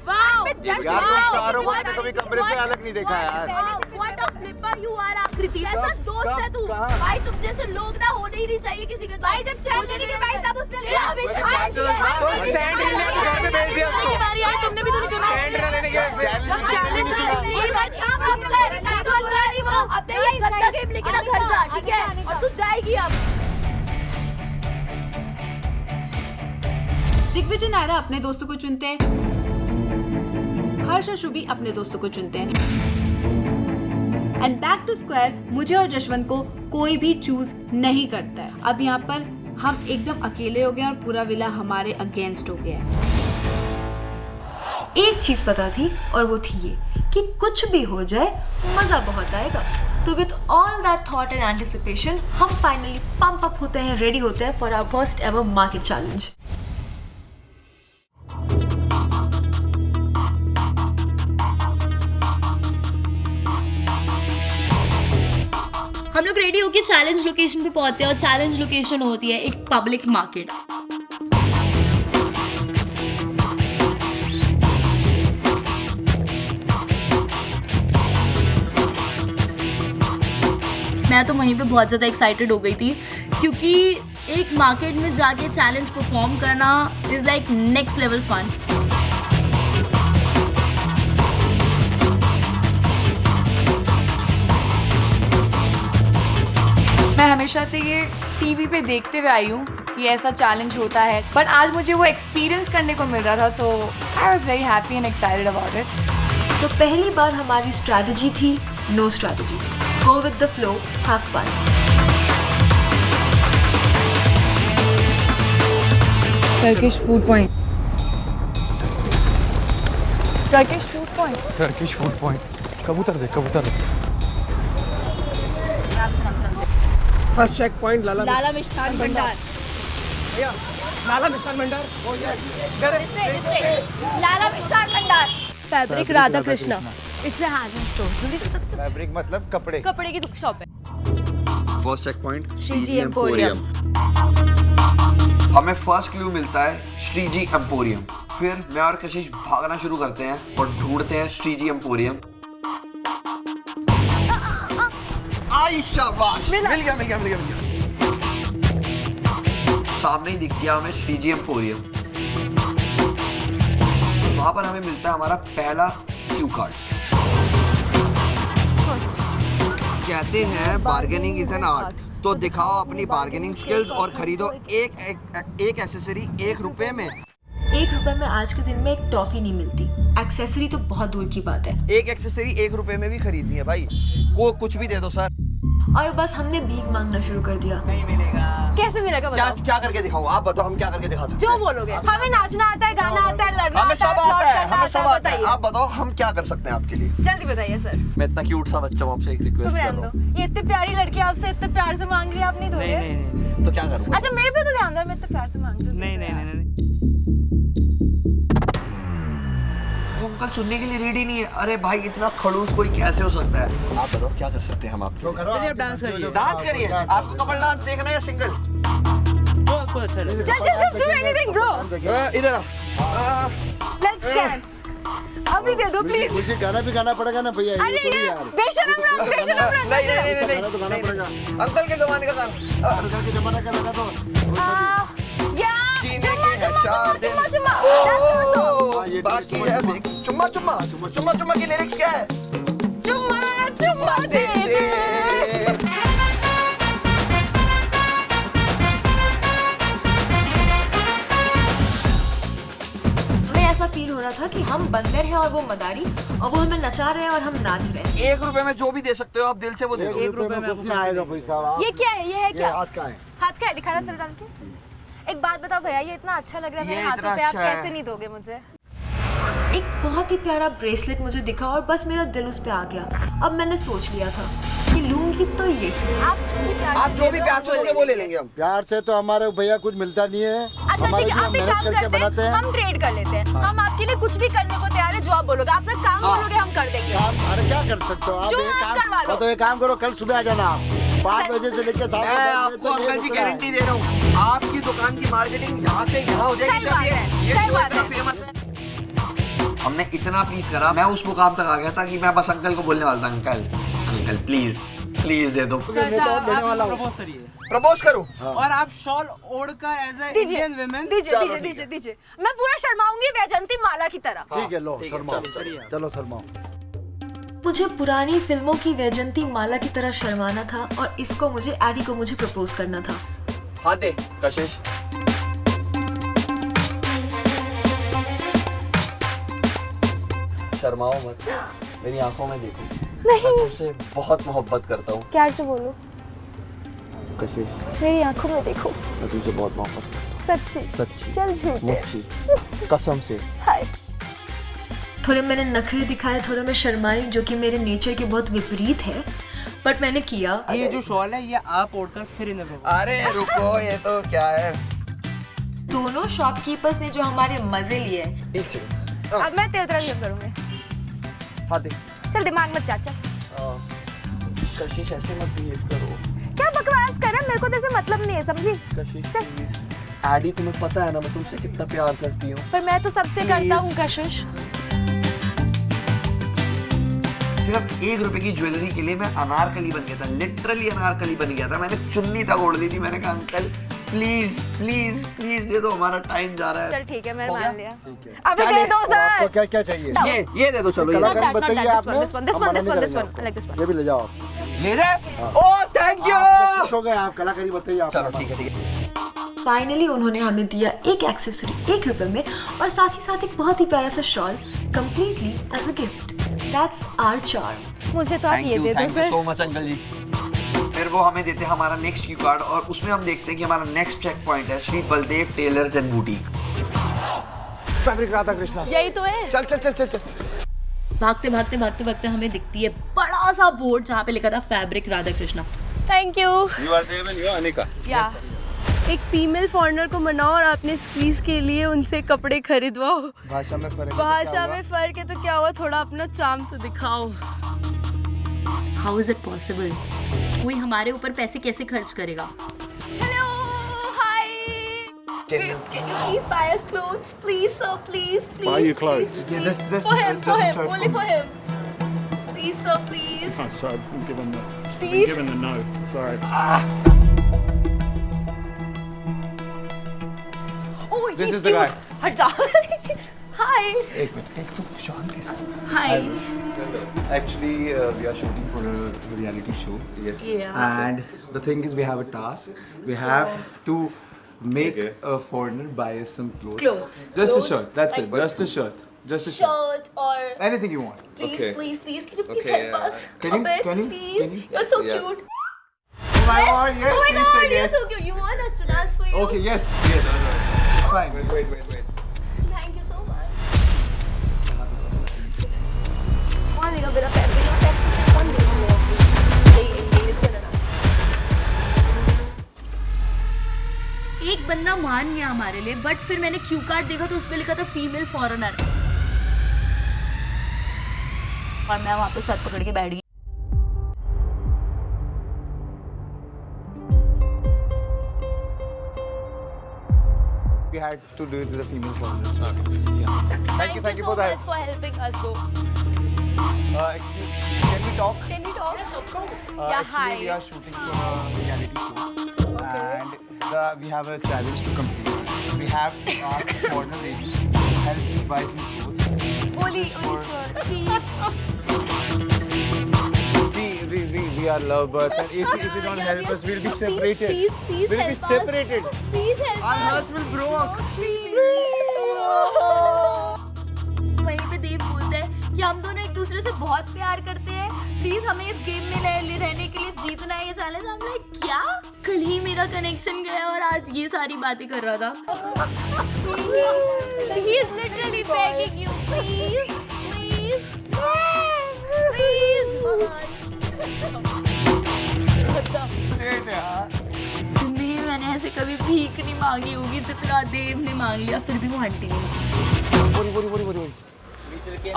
चारों को मैंने कभी कमरे से अलग नहीं देखा यार। What a flipper you are Akriti, ऐसा दोस्त है तू भाई। तुम जैसे लोग ना होने ही नहीं चाहिए किसी के भाई। जब चैन लेने के भाई तब उसने ले तुमने भी तो स्टैंड लेने के अब देखिए गंदा गेम लेके ना घर जा, ठीक है? और तू जाएगी अब। दिग्विजय नायरा अपने दोस्तों को चुनते हैं, हर्ष और शुभी अपने दोस्तों को चुनते हैं एंड बैक टू स्क्वायर मुझे और जशवंत को कोई भी चूज नहीं करता है। अब यहाँ पर हम एकदम अकेले हो गए और पूरा विला हमारे अगेंस्ट हो गया है। एक चीज पता थी और वो थी ये कि कुछ भी हो जाए मजा बहुत आएगा। तो with all that thought and anticipation हम फाइनली पंप अप होते हैं, रेडी होते हैं for our first ever market challenge. हम लोग रेडी होके चैलेंज लोकेशन पे पहुंचते हैं और चैलेंज लोकेशन होती है एक पब्लिक मार्केट। मैं तो वहीं पे बहुत ज़्यादा एक्साइटेड हो गई थी क्योंकि एक मार्केट में जाके चैलेंज परफॉर्म करना is like next level fun. मैं हमेशा से ये टीवी पे देखते हुए आई हूँ कि ऐसा चैलेंज होता है, बट आज मुझे वो एक्सपीरियंस करने को मिल रहा था, तो I was very happy and excited about it. तो पहली बार हमारी स्ट्रैटेजी थी no strategy, go with the flow, have fun. Turkish food point, Turkish food point, Turkish food point, कबूतर देख कबूतर। फर्स्ट चेक पॉइंट लाला मिष्ठान भंडार। लाला मिष्ठान भंडार। Lala Mishthan Bhandar. Fabric Radha Krishna. It's a handloom store. Fabric मतलब कपड़े। कपड़े की शॉप है। First check point Shreeji emporium. हमें फर्स्ट क्लू मिलता है श्रीजी एम्पोरियम। फिर मैं और कशिश भागना शुरू करते हैं और ढूंढते हैं श्रीजी एम्पोरियम। आई शाबाश, मिल गया। सामने ही दिख गया हमें श्रीजी एम्पोरियम। वहां पर हमें मिलता है हमारा पहला क्यू कार्ड। कहते हैं बार्गेनिंग इज एन आर्ट, तो दिखाओ अपनी बार्गेनिंग स्किल्स और खरीदो एक एक्सेसरी 1 रुपए में। 1 रुपए में आज के दिन में एक टॉफी नहीं मिलती, एक्सेसरी तो बहुत दूर की बात है। एक एक्सेसरी 1 रुपए में भी खरीदनी है भाई, को कुछ भी दे दो सर। और बस हमने भीख मांगना शुरू कर दिया। कैसे मिलेगा बताओ? क्या करके दिखाऊं? आप बताओ, हम क्या करके दिखा सकते जो बोलोगे। हमें नाचना आता है, गाना आता है, लड़ना हमें सब आता है, हमें सब आता है। बताइए। आप बताओ हम क्या कर सकते हैं आपके लिए। जल्दी बताइए सर। मैं इतना क्यूट सा बच्चा हूं, आपसे एक रिक्वेस्ट तुम कर रहने रहा हूं। दो। ये इतनी प्यारी लड़की आपसे इतने प्यार से मांग रही है, आप नहीं दोगे? नहीं। तो क्या करूं? अच्छा मेरे पे तो ध्यान दो, मैं इतने प्यार से मांग रही हूँ। नहीं। वो अंकल सुनने के लिए रेडी नहीं है। अरे भाई इतना खड़ूस कोई कैसे हो सकता है? आप बताओ क्या कर सकते हैं हम आपके लिए? चलिए आप डांस करिए। डांस करिए। आपको कपल डांस देखना है या single? Just do anything, bro. इधर आ। Let's dance. अभी दे दो प्लीज। मुझे गाना भी गाना पड़ेगा ना भैया। अरे यार बेशरम रंग। नहीं। तो गाना पड़ेगा। अंकल के जमाने का गाना। अंकल के जमाने का लगा तो जीने के है 4 दिन। बाकी है चुम्मा की लिरिक्स क्या है? चुम्मा दे दे। ऐसा फील हो रहा था कि हम बंदर हैं और वो मदारी, और वो हमें नचा रहे हैं और हम नाच रहे हैं। 1 रुपए में जो भी दे सकते हो आप दिल से वो दे दो। 1 रुपए में कुछ आएगा पैसा। ये क्या है? ये है क्या? हाथ का है। हाथ का है, दिखाना सर डाल के। एक बात बताओ भैया, ये इतना अच्छा लग रहा है मेरे हाथों पे, आप कैसे नहीं दोगे मुझे? एक बहुत ही प्यारा ब्रेसलेट मुझे दिखा और बस मेरा दिल उस पे आ गया। अब मैंने सोच लिया था कि लूंगी तो ये। आप जो भी प्यार से दोगे वो ले लेंगे हम। प्यार से तो हमारे भैया कुछ मिलता नहीं है। अच्छा ठीक है, आप एक काम करते हैं, हम ट्रेड कर लेते हैं। हम आपके लिए कुछ भी करने को तैयार है, जो आप बोलोगे। आप एक काम बोलोगे हम कर देंगे। अरे क्या कर सकते हो आप? तो एक काम करो, कल सुबह आ जाना आप 5 बजे से लेकर 7 बजे। आपको अंकल जी गारंटी दे रहा हूँ, आपकी दुकान की मार्केटिंग यहाँ से यहाँ हो जाएगी जब ये शो इतना फेमस है। हमने इतना प्लीज करा, मैं उस मुकाम तक आ गया था कि मैं बस अंकल को बोलने वाला था, अंकल प्लीज दे दो। प्रपोज करूं? और आप शॉल ओढ़कर एज ए इंडियन वुमेन दीजिए। मैं पूरा शर्माऊंगी वैजंती माला की तरह। ठीक है, लो शर्माओ, चलो शर्माओ। मुझे पुरानी फिल्मों की वैजंती माला की तरह शर्माना था और इसको मुझे एडी को मुझे प्रपोज करना था। हाँ दे कशिश। शर्माओ मत, मेरी आंखों में देखो। नहीं। मैं तुमसे बहुत मोहब्बत करता हूँ। प्यार से बोलो। कशिश मेरी आंखों में देखो। मैं तुमसे बहुत मोहब्बत करता हूँ। सच्ची चल झूठे। कसम से। हाय। थोड़े मैंने नखरे दिखाए, थोड़े मैं शर्माई, जो कि मेरे नेचर के बहुत विपरीत है, बट मैंने किया। ये जो शॉल है ये आप ओढ़कर फिर इन्हें। अरे रुको, ये तो क्या है? दोनों शॉपकीपर्स ने जो हमारे मजे लिए। एक सेकंड। अब मैं तेरी तरह बिहेव करूंगी। हाँ दे। चल दिमाग मत चाचा। कशिश ऐसे मत बिहेव करो। क्या बकवास कर रहा है? मेरे को तेरे से मतलब नहीं है, समझी? कशिश प्लीज। एडी तुम्हें पता है ना मैं तुमसे कितना प्यार करती हूँ। पर मैं तो सबसे करता हूँ कशिश। सिर्फ 1 रुपए की ज्वेलरी के लिए मैं अनारकली बन गया था, लिटरली अनारकली बन गया था। मैंने चुन्नी तक ओढ़ ली थी। मैंने कहा अंकल प्लीज दे दो, हमारा टाइम जा रहा है। चल ठीक है, मैंने मान लिया। अबे दे दो सर। आपको क्या क्या चाहिए? ये दे दो। चलो कलाकारी बताइए आपने। this ये भी ले जाओ। ले जाए। Oh thank you. खुश हो गए आप? कलाकारी बताइए आप। चलो ठीक है। फाइनली उन्होंने हमें दिया एक एक्सेसरी ₹1 में और साथ ही साथ एक बहुत ही प्यारा सा shawl completely as a gift. That's our charm. मुझे तो आप ये दे दो thank you sir. So much uncle ji. फिर वो हमें देते हैं हमारा नेक्स्ट क्यू कार्ड और उसमें हम देखते हैं कि हमारा नेक्स्ट चेक पॉइंट है Shri Baldev tailors and boutique. Fabric Radha Krishna. यही तो है। चल चल चल चल चल। भागते भागते भागते भागते हमें दिखती है बड़ा सा बोर्ड जहाँ पे लिखा था fabric Radha Krishna. Thank you. You are there when you are Anika. या एक फीमेल फॉरेनर को मनाओ और अपने स्क्वीज के लिए उनसे कपड़े खरीदवाओ। भाषा में फर्क भाषा में फर्क है तो क्या हुआ, थोड़ा अपना चार्म तो दिखाओ। How is it possible? कोई हमारे ऊपर पैसे कैसे खर्च करेगा? Hello hi. Can you please buy us clothes, please sir, please. Buy you clothes. Please. Yeah, just for him, shirt only for for him. Please sir, please. Oh, sorry, I've been given the, Please. no. Sorry. Oh, This he's is the cute. हट जा। Hi. एक minute, एक तो शांति से। Hi. Actually, we are shooting for a reality show. Yes. Yeah. And the thing is, we have a task. We have to make a foreigner buy us some clothes. Clothes. Just Clothes? a shirt. That's Like it. Just a shirt. Just a shirt. Shirt or Anything you want. please, please, can you please Okay, help us? Can you- a bit, can you- please? can you- You're so Yeah. cute. Oh my God! Yes. Oh my please say God, you're yes. so cute. You want us to dance for you? Okay. Yes. Yes. Fine. Wait. Thank you so much. कौन देगा मेरा fabric और taxi से कौन देगा मेरा? ये इसका देना। एक बंदा मान गया हमारे लिए, बट फिर मैंने क्यू कार्ड देखा तो उस पे लिखा था फीमेल फॉरेनर और मैं वहां पे सर पकड़ के बैठ गई। We had to do it with a female foreigner. Okay. Yeah. Thank you so for that. much for helping us, bro. Excuse. Can we talk? Can we talk? Yes, of course. Yeah, Actually, hi. we are shooting for a reality show, and we have a challenge to complete. We have to ask a foreigner lady help me buy some clothes. Only sure, please. See, we are lovebirds, and if you don't help us, we'll be separated. Please We'll be help us. separated. Please help Our us. hearts will break. वहीं पे देव बोलते हैं कि हम दोनों एक दूसरे से बहुत प्यार करते हैं, प्लीज हमें इस गेम में रहने के लिए जीतना है ये चैलेंज। हम लाइक क्या? कल ही मेरा कनेक्शन गया और आज ये सारी बातें कर रहा था। He is literally begging you, please, please, please. जिंदगी में मैंने ऐसे कभी भीख नहीं मांगी होगी जितना देव ने मांग लिया, फिर भी वो आंटी नहीं। बोरी।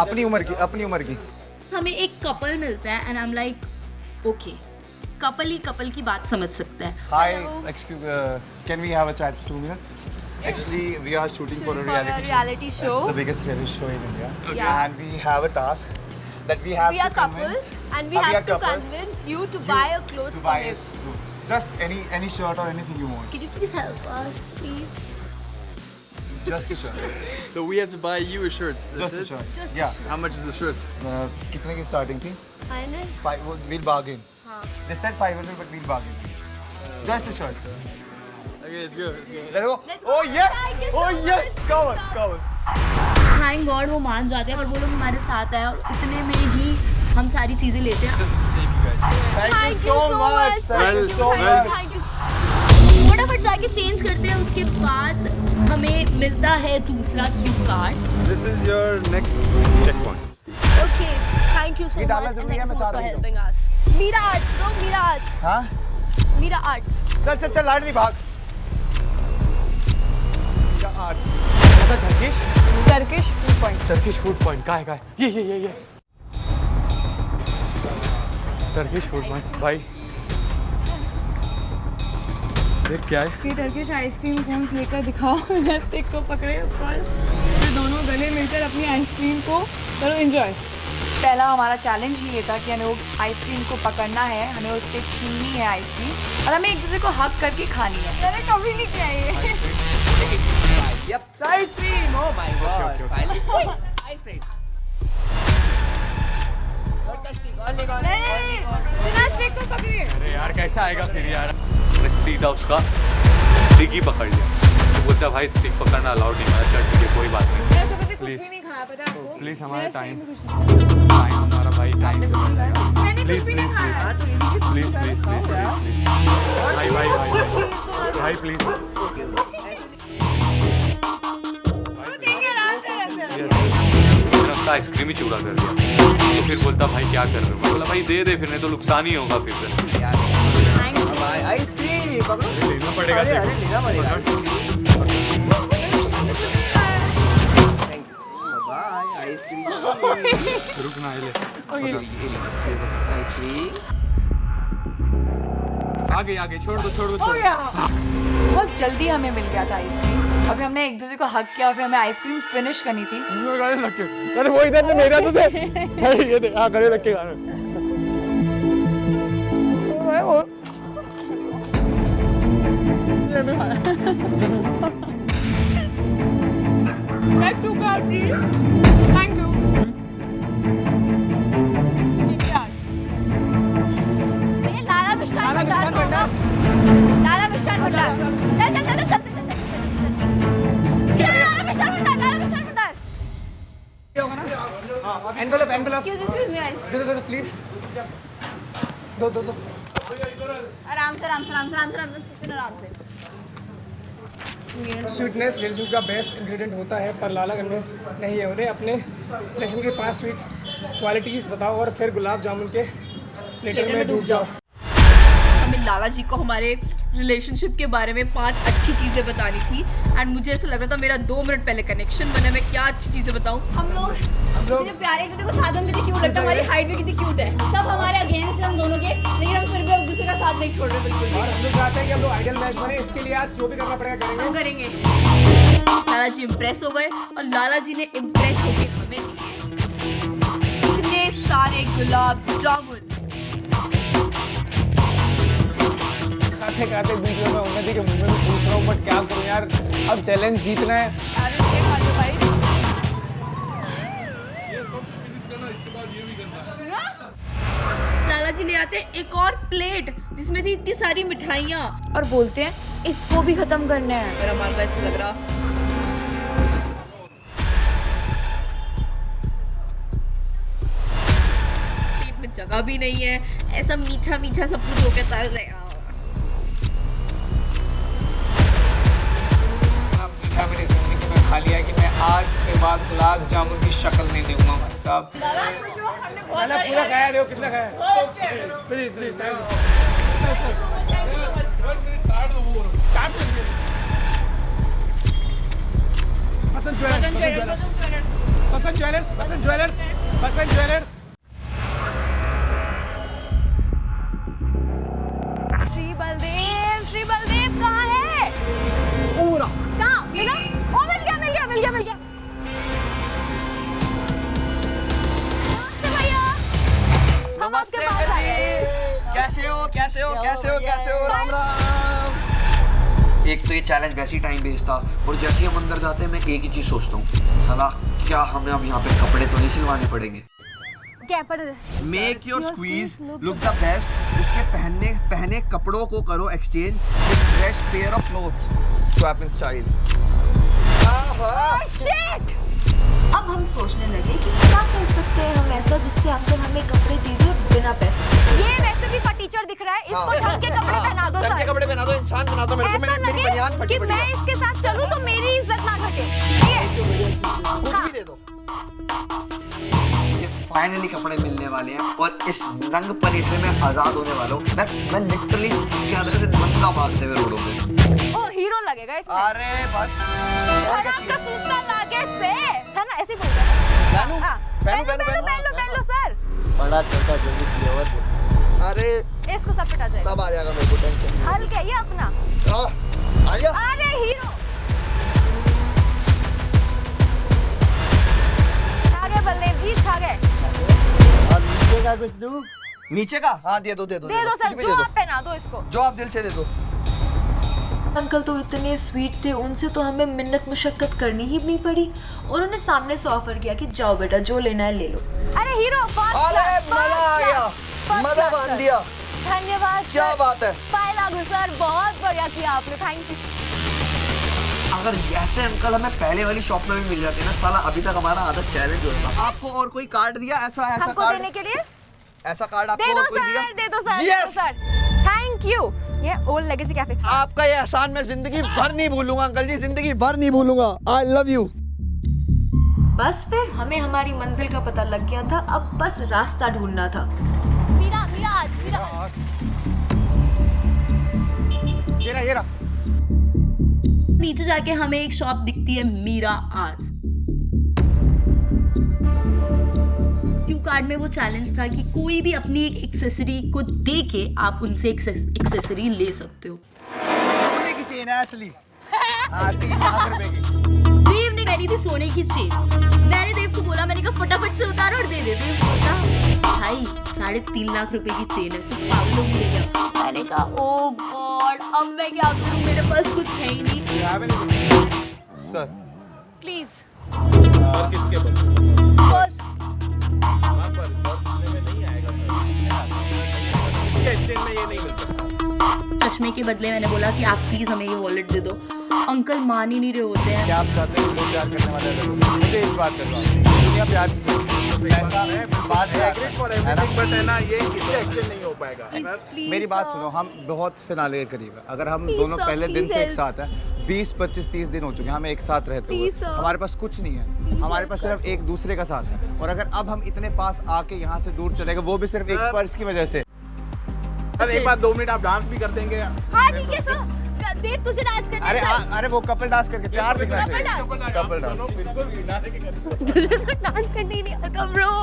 अपनी उम्र की। हमें एक कपल मिलता है and I am like okay, couple he couple की बात समझ सकता है। Hi, excuse. Can we have a chat for 2 minutes? Actually, we are shooting for a reality show. It's the biggest reality show in India. Yeah. And we have a task that we have We to are couples convince. and we we have are to couples. convince you to buy a clothes To for buy him. us clothes. Just any shirt or anything you want. Can you please help us, please? Just a shirt. So we have to buy you a shirt. Just a shirt. Just a Yeah. How much is the shirt? कितने की starting थी? 500. We'll bargain. They said 500, but we'll bargain. Just a shirt. Okay, let's go. Let's go. Let's go. Oh yes. Thank you so Oh much. yes. Come on. Thank God वो मान जाते हैं और वो लोग हमारे साथ आए और इतने में ही हम सारी चीजें लेते हैं। Just to save you guys. Thank you so much. Thank you so much. Thank you. फटाफट जाके चेंज करते हैं, उसके बाद हमें मिलता है दूसरा Q card. This is your next checkpoint. Okay. Thank you so ये much. डालना And जरूरी है, thank you मैं so much साथ for में helping us. Mira Arts, bro. Mira Arts. हाँ? Mira Arts. चल लाड नहीं भाग। Turkish food point. का है? ये। Turkish food point. भाई देख क्या है? ये टर्किश आइसक्रीम कोन्स लेकर दिखाओ। मैं स्टिक को पकड़े फर्स्ट, फिर दोनों गले मिलकर अपनी आइसक्रीम को करो एंजॉय। पहला हमारा चैलेंज ही ये था कि हमें वो आइसक्रीम को पकड़ना है, हमें उससे छीननी है आइसक्रीम और हमें एक दूसरे को हक करके खानी है। मैंने कभी नहीं किया ये। Ice cream, oh my God, ice cream. नहीं, बिना स्टिक को पकड़िए। अरे यार कैसा आएगा फिर यार? सीधा उसका स्टिक ही पकड़ लिया। तो बोलता भाई स्टिक पकड़ना अलाउड नहीं। मैंने चल ठीक है कोई बात नहीं, प्लीज प्लीज हमारा टाइम हमारा भाई टाइम चल जाएगा, please please please please please please please please भाई भाई भाई भाई प्लीज। मैंने उसका आइसक्रीम ही चूरा कर दिया। तो फिर बोलता भाई क्या कर रहे हो? बोला भाई दे दे, फिर नहीं तो नुकसान ही होगा फिर से। आइसक्रीम लेना पड़ेगा, रुकना है आगे छोड़ दो बहुत जल्दी हमें मिल गया था आइसक्रीम, और फिर हमने एक दूसरे को हक किया, फिर हमें आइसक्रीम फिनिश करनी थी। अरे वो इधर में मेरा तो दे ये दे। हाँ खड़े रख के थैंक यू। लाला मिष्ठान भंडार, लाला मिष्ठान भंडार, चल चल चल चल लाला मिष्ठान भंडार, लाला मिष्ठान भंडार। Envelope Excuse me, guys. They please दो आराम से। स्वीटनेस रिलेशनशिप का बेस्ट इंग्रेडिएंट होता है, पर लाला में नहीं है। उन्हें अपने रिलेशन की 5 स्वीट क्वालिटीज़ बताओ और फिर गुलाब जामुन के प्लेटर में डूब जाओ। हमें लाला जी को हमारे रिलेशनशिप के बारे में 5 अच्छी चीज़ें बतानी थी, एंड मुझे ऐसा लग रहा था मेरा 2 मिनट पहले कनेक्शन बना। मैं क्या अच्छी चीज़ें बताऊँ? हम लोग कितने प्यारे एक दूसरे को साथ में कितनी क्यूट लगता है, हमारी हाइट भी कितनी क्यूट है। सब हमारे अगेंस्ट है हम दोनों के, लेकिन हम फिर भी एक दूसरे का साथ नहीं छोड़ रहे बिल्कुल भी। और हम लोग चाहते हैं कि हम लोग आइडियल मैच बने, इसके लिए आज जो भी करना पड़ेगा हम करेंगे। लाला जी इम्प्रेस हो गए, और लाला जी ने इम्प्रेस होके हमें दिए इतने सारे गुलाब जामुन। खाते खाते बीच में मैं उन्नति के मुंह में भी पूछ रहा हूँ, बट क्या करूँ यार, अब चैलेंज जीतना है। लाला जी ले आते हैं एक और प्लेट जिसमें थी इतनी सारी मिठाइयाँ, और बोलते हैं इसको भी खत्म करना है। मेरा माल का ऐसे लग रहा पेट में जगह भी नहीं है, ऐसा मीठा मीठा सब कुछ हो कहता है। मेरी जिंदगी में खा लिया कि मैं आज के बाद गुलाब जामुन की शक्ल नहीं दूंगा भाई साहब। मैंने पूरा खाया, देखो कितना खाया। Please please Basant jewellers. Shri Baldev कहाँ है? पूरा कहाँ मिला? ओ मिल गया। नमस्ते कैसे हो राम राम। एक तो ये चैलेंज वैसे ही टाइम भेजता, और जैसे ही हम अंदर जाते हैं मैं एक ही चीज सोचता हूँ, साला क्या हमें अब यहाँ पे कपड़े तो नहीं सिलवाने पड़ेंगे। Make your squeeze look the best. उसके पहने कपड़ों को करो exchange with fresh pair of clothes, swap in style. अब हम सोचने लगे कि क्या कर सकते हैं हम ऐसा जिससे अंकल हमें कपड़े दे दे बिना पैसों के। ये वैसे भी फटीचर दिख रहा है, इसको ढंग के कपड़े पहना दो। ढंग के कपड़े पहना दो, इंसान बना दो। मेरी बनियान फटी पड़ी है। मैं इसके साथ चलूं तो मेरी इज्जत ना घटे। कुछ भी दे दो। फाइनली कपड़े मिलने वाले हैं, और इस नंग पने से मैं आजाद होने वाला हूँ। मैं लिटरली नंगा भागते हुए रोडों पे। ओ हीरो लगेगा इसमें। अरे बस और क्या चाहिए? सूता लागे से है ना, ऐसे बोलते हैं। पहन लो सर। बड़ा छोटा जो भी फ्लेवर। अरे इसको सब पिटा जाएगा। सब आ जाएगा, मेरे को टेंशन नहीं। हल्का ये अपना। आया। अरे हीरो आगे बलदेव जी छा गए। और नीचे का कुछ दूं? नीचे का? हाँ दे दो दे दो सर, जो आप पहना दो इसको। जो आप दिल से दे दो। अंकल तो इतने स्वीट थे, उनसे तो हमें मिन्नत मुशक्कत करनी ही नहीं पड़ी। उन्होंने सामने से ऑफर किया कि जाओ बेटा जो लेना है ले लो। अरे हीरो अरे मजा आ गया, मजा बांध दिया। धन्यवाद। क्या बात है। पाए लागू सर, बहुत बढ़िया किया आपने, थैंक यू। अगर ऐसे अंकल हमें पहले वाली शॉप में भी मिल जाते ना साला, अभी तक हमारा आधा चैलेंज होता। आपको और कोई कार्ड दिया ऐसा कार्ड देने के लिए? ऐसा कार्ड आपको और कोई दिया? दे दो सर। Yes! Thank you. ये ओल्ड लेगेसी कैफे। आपका ये एहसान मैं जिंदगी भर नहीं भूलूंगा अंकल जी, जिंदगी भर नहीं भूलूंगा। I love you. बस फिर हमें हमारी मंजिल का पता लग गया था, अब बस रास्ता ढूंढना था। मीरा ये रहा। नीचे जाके हमें एक शॉप दिखती है, मीरा आर्ट्स। क्यू कार्ड में वो चैलेंज था कि कोई भी अपनी एक एक्सेसरी को दे के आप उनसे एक्सेसरी ले सकते हो। सोने की चेन है असली। 3 लाख रुपए की। देव ने पहनी थी सोने की चेन। मैंने देव को बोला, मैंने कहा फटाफट से उतारो और दे दे। देव बोला भाई 3.5 लाख रुपए की चेन है, तू पागल हो गई है क्या? मैंने कहा ओ गॉड, अब मैं क्या करूं, मेरे पास कुछ है ही नहीं। Sir please. और किसके बस में ये नहीं मिल सकता। चश्मे के बदले मैंने बोला कि आप प्लीज हमें ये वॉलेट दे दो। अंकल मान ही नहीं रहे होते हैं। क्या आप चाहते हैं लोग प्यार करने वाले लोग? मुझे इस बात करवा, दुनिया प्यार से चलती है। पैसा है, बात है ना, बट है ना, ये एक्सचेंज नहीं हो पाएगा। मेरी बात सुनो, हम बहुत फिनाले के करीब है। अगर हम दोनों पहले दिन से एक साथ हैं, 20, 25, 30 दिन हो चुके हैं हमें एक साथ रहते हुए, हमारे पास कुछ नहीं है, हमारे पास सिर्फ एक दूसरे का साथ है। और अगर अब हम इतने पास आके यहाँ से दूर चले गए, वो भी सिर्फ एक पर्स की वजह से। अब एक बार 2 मिनट आप डांस भी कर देंगे। हाँ ठीक है सर, देव तुझे डांस करना है। अरे वो कपल डांस करके प्यार दिखना चाहिए। Couple dance. तुझे तो डांस करने ही नहीं आता ब्रो।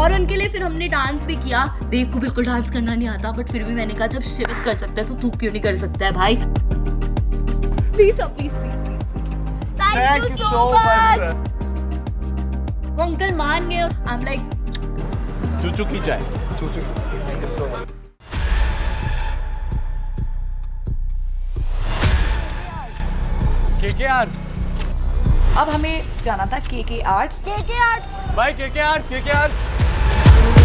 और उनके लिए फिर हमने डांस भी किया। देव को बिल्कुल डांस करना नहीं आता, बट फिर भी मैंने कहा जब शिवित कर सकता है तो तू क्यों नहीं कर सकता है भाई। Please sir, please please please. Thank you so much. वो अंकल मान गए। आई एम लाइक चूचू की चाय। Chuchu. Thank you so much. KK arts. अब हमें जाना था केके आर्ट्स। भाई केके आर्ट्स।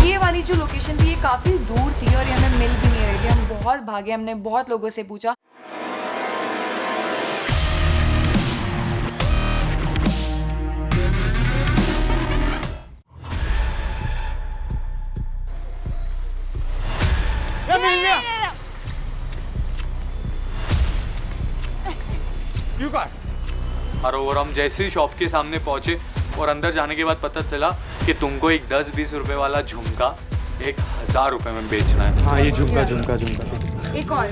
ये वाली जो लोकेशन थी ये काफ़ी दूर थी और ये हमें मिल भी नहीं रही थी। हम बहुत भागे, हमने बहुत लोगों से पूछा। क्यों कार्ड? और हम जैसे ही शॉप के सामने पहुंचे और अंदर जाने के बाद पता चला कि तुमको एक 10-20 रुपए वाला झुमका 1000 रुपए में बेचना है। हाँ ये झुमका एक और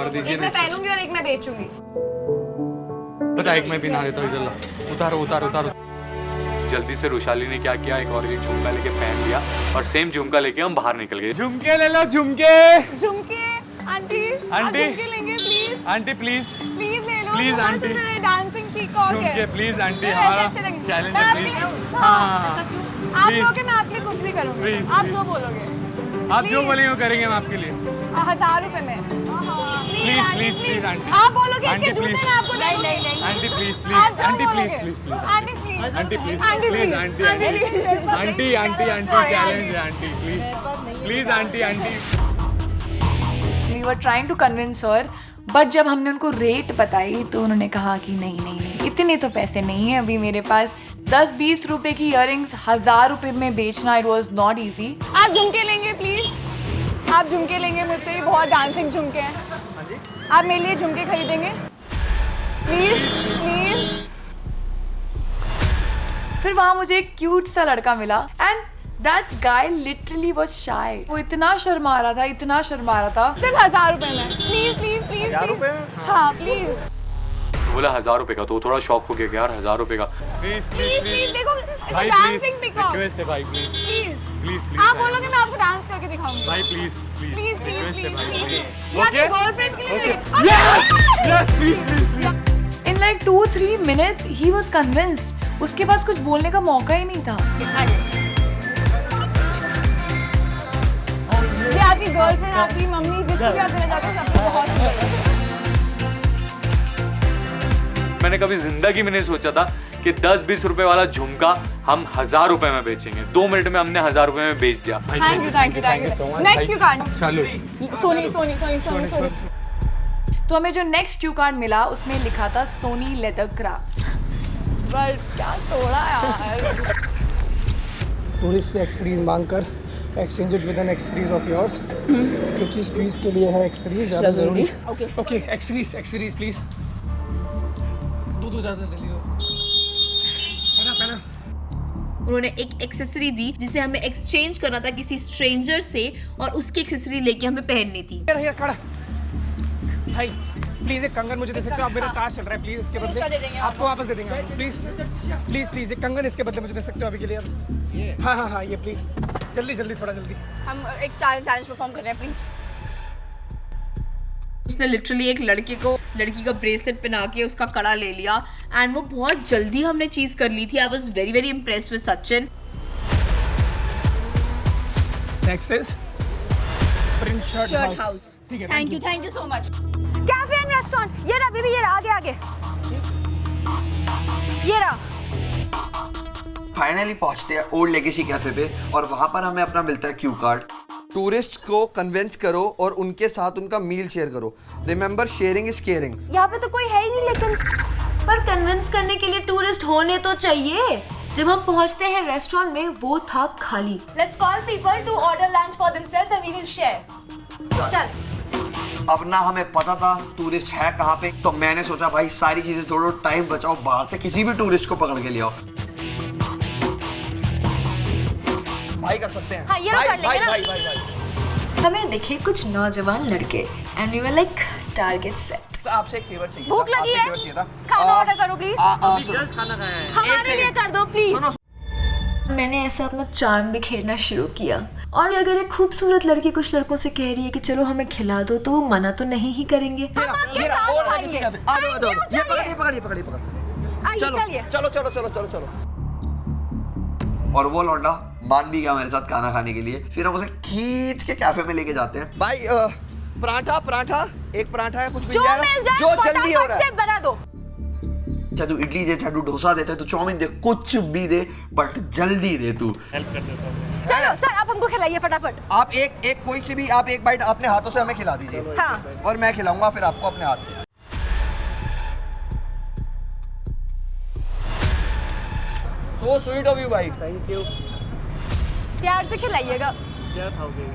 दीजिए। एक मैं पहनूंगी और एक मैं बेचूंगी। बता, एक मैं पहना देता हूँ। उतारो। जल्दी से रुशाली ने क्या किया, एक और एक झुमका लेके पहन लिया और सेम झुमका लेके हम बाहर निकल गए। झुमके ले लो, झुमके। आंटी झुमके लेंगे प्लीज। आंटी प्लीज ले लो प्लीज आंटी। डांसिंग पीकॉक है। झुमके प्लीज आंटी, हमारा चैलेंज है प्लीज। हाँ आप लोगे, मैं आपके लिए कुछ भी करूंगी। प्लीज आप जो बोलोगे, आप जो बोलेंगे वो करेंगे हम आपके लिए। 1000 रुपए में। Please aunty. आप बोलोगे आंटी इसके जूते मैं आपको दे दूंगी। आंटी प्लीज आप जो आंटी बोलोगे। Please aunty please aunty challenge है aunty please aunty. We were trying to convince her, but जब हमने उनको रेट बताई तो उन्होंने कहा कि नहीं इतने तो पैसे नहीं है अभी मेरे पास। 10-20 रुपए की इयररिंग्स 1000 रुपए में बेचना, इट वॉज नॉट ईजी। आप झुमके लेंगे प्लीज, आप झुमके लेंगे मुझसे, ये बहुत डांसिंग झुमके हैं। आप मेरे लिए झुमके खरीदेंगे प्लीज। फिर वहां मुझे एक क्यूट सा लड़का मिला and that guy literally was shy. वो इतना शर्मा रहा था। सिर्फ 1000 रुपए में। प्लीज 1000 रुपए में? हाँ प्लीज। बोला 1000 रुपए का, तो थोड़ा शॉक हो गया कि यार 1000 रुपए का। प्लीज देखो भाई डांसिंग पीकॉक। रिक्वेस्ट है भाई प्लीज। आप बोलोगे मैं आपको डांस करके दिखाऊंगी। भाई प्लीज रिक्वेस्ट है भाई please. Okay girlfriend please. Yes please. In like 2-3 minutes he was convinced. उसके पास कुछ बोलने का मौका ही नहीं था। ये आपकी गर्लफ्रेंड, आपकी मम्मी, जिसको भी आप देना चाहते हो सबको बहुत। मैंने कभी जिंदगी में नहीं सोचा था कि 10-20 रुपए वाला झुमका हम 1000 रुपए में बेचेंगे। 2 मिनट में हमने 1000 रुपए में बेच दिया। Thank you next cue card. चलो सोनी। तो हमें जो नेक्स्ट क्यू कार्ड मिला उसमें लिखा था सोनी लेदर क्राफ्ट। बट क्या तोड़ा यार। टूरिस्ट से एक्स सीरीज मांग कर exchange it with an X series of yours, क्योंकि इस क्वीज के लिए है एक्स सीरीज ज़्यादा जरूरी। Okay x series please. दो ज़्यादा जल्दी दो। पहना। उन्होंने एक एक्सेसरी दी जिसे हमें एक्सचेंज करना था किसी स्ट्रेंजर से, और उसकी एक्सेसरी लेके हमें पहननी थी। यार खड़ा भाई, प्लीज एक कंगन मुझे दे सकते हो आप? मेरा टास्क चल रहा है, प्लीज इसके बदले आपको वापस दे देंगे। प्लीज एक कंगन इसके बदले मुझे दे सकते हो अभी के लिए? हाँ ये प्लीज जल्दी थोड़ा जल्दी। हम एक चैलेंज परफॉर्म कर रहे हैं, प्लीज। उसने लिटरली एक लड़की का ब्रेसलेट पहना के उसका कड़ा ले लिया, एंड वो बहुत जल्दी हमने चीज कर ली थी। I was very impressed with Sachin. Next is print shirt house. ठीक है, thank you so much. Cafe and restaurant, ये रहा बीबी, ये रहा आगे ये रहा। फाइनली पहुंचते हैं ओल्ड लेगेसी कैफे पे, और वहां पर हमें अपना मिलता है क्यू कार्ड। टूरिस्ट को कन्विंस करो और उनके साथ उनका मील शेयर करो। Remember, sharing is caring. यहाँ पे तो कोई है ही नहीं, लेकिन पर कन्विंस करने के लिए टूरिस्ट होने तो चाहिए। जब हम पहुंचते हैं रेस्टोरेंट में, वो था खाली। Let's call people to order lunch for themselves and we will share. चल। अब ना हमें पता था टूरिस्ट है कहाँ पे, तो मैंने सोचा भाई सारी चीजें छोड़ो, टाइम बचाओ, बाहर से किसी भी टूरिस्ट को पकड़ के ले आओ। भाई कर सकते हैं। हाँ, ये कर लेंगे ना। हमें दिखे कुछ नौजवान लड़के and we were like target set. तो आपसे एक फेवर चाहिए। भूख लगी है, खाना ऑर्डर करो प्लीज। खाना खाया है, हमारे लिए कर दो प्लीज। मैंने ऐसा अपना चार्म बिखेरना शुरू किया, और अगर एक खूबसूरत लड़की कुछ लड़कों से कह रही है कि चलो हमें खिला दो, तो वो मना तो नहीं ही करेंगे। चलो। और वो लौंडा मान भी गया मेरे साथ खाना खाने के लिए। फिर हम उसे खींच के कैफे में लेके जाते हैं। भाई पराठा एक पराठा है, कुछ मिल जाएगा जो जल्दी हो रहा है। बना दो। चाहे तू इडली दे, चाहे तू डोसा दे, चाहे तू चाउमीन दे, कुछ भी दे, बट जल्दी दे तू। चलो सर, आप हमको खिलाइए फटाफट। आप एक कोई सी भी आप एक बाइट अपने हाथों से हमें खिला दीजिए। हाँ। और मैं खिलाऊंगा फिर आपको अपने हाथ से। So sweet of you भाई। Thank you. प्यार से खिलाइएगा। क्या खाओगे?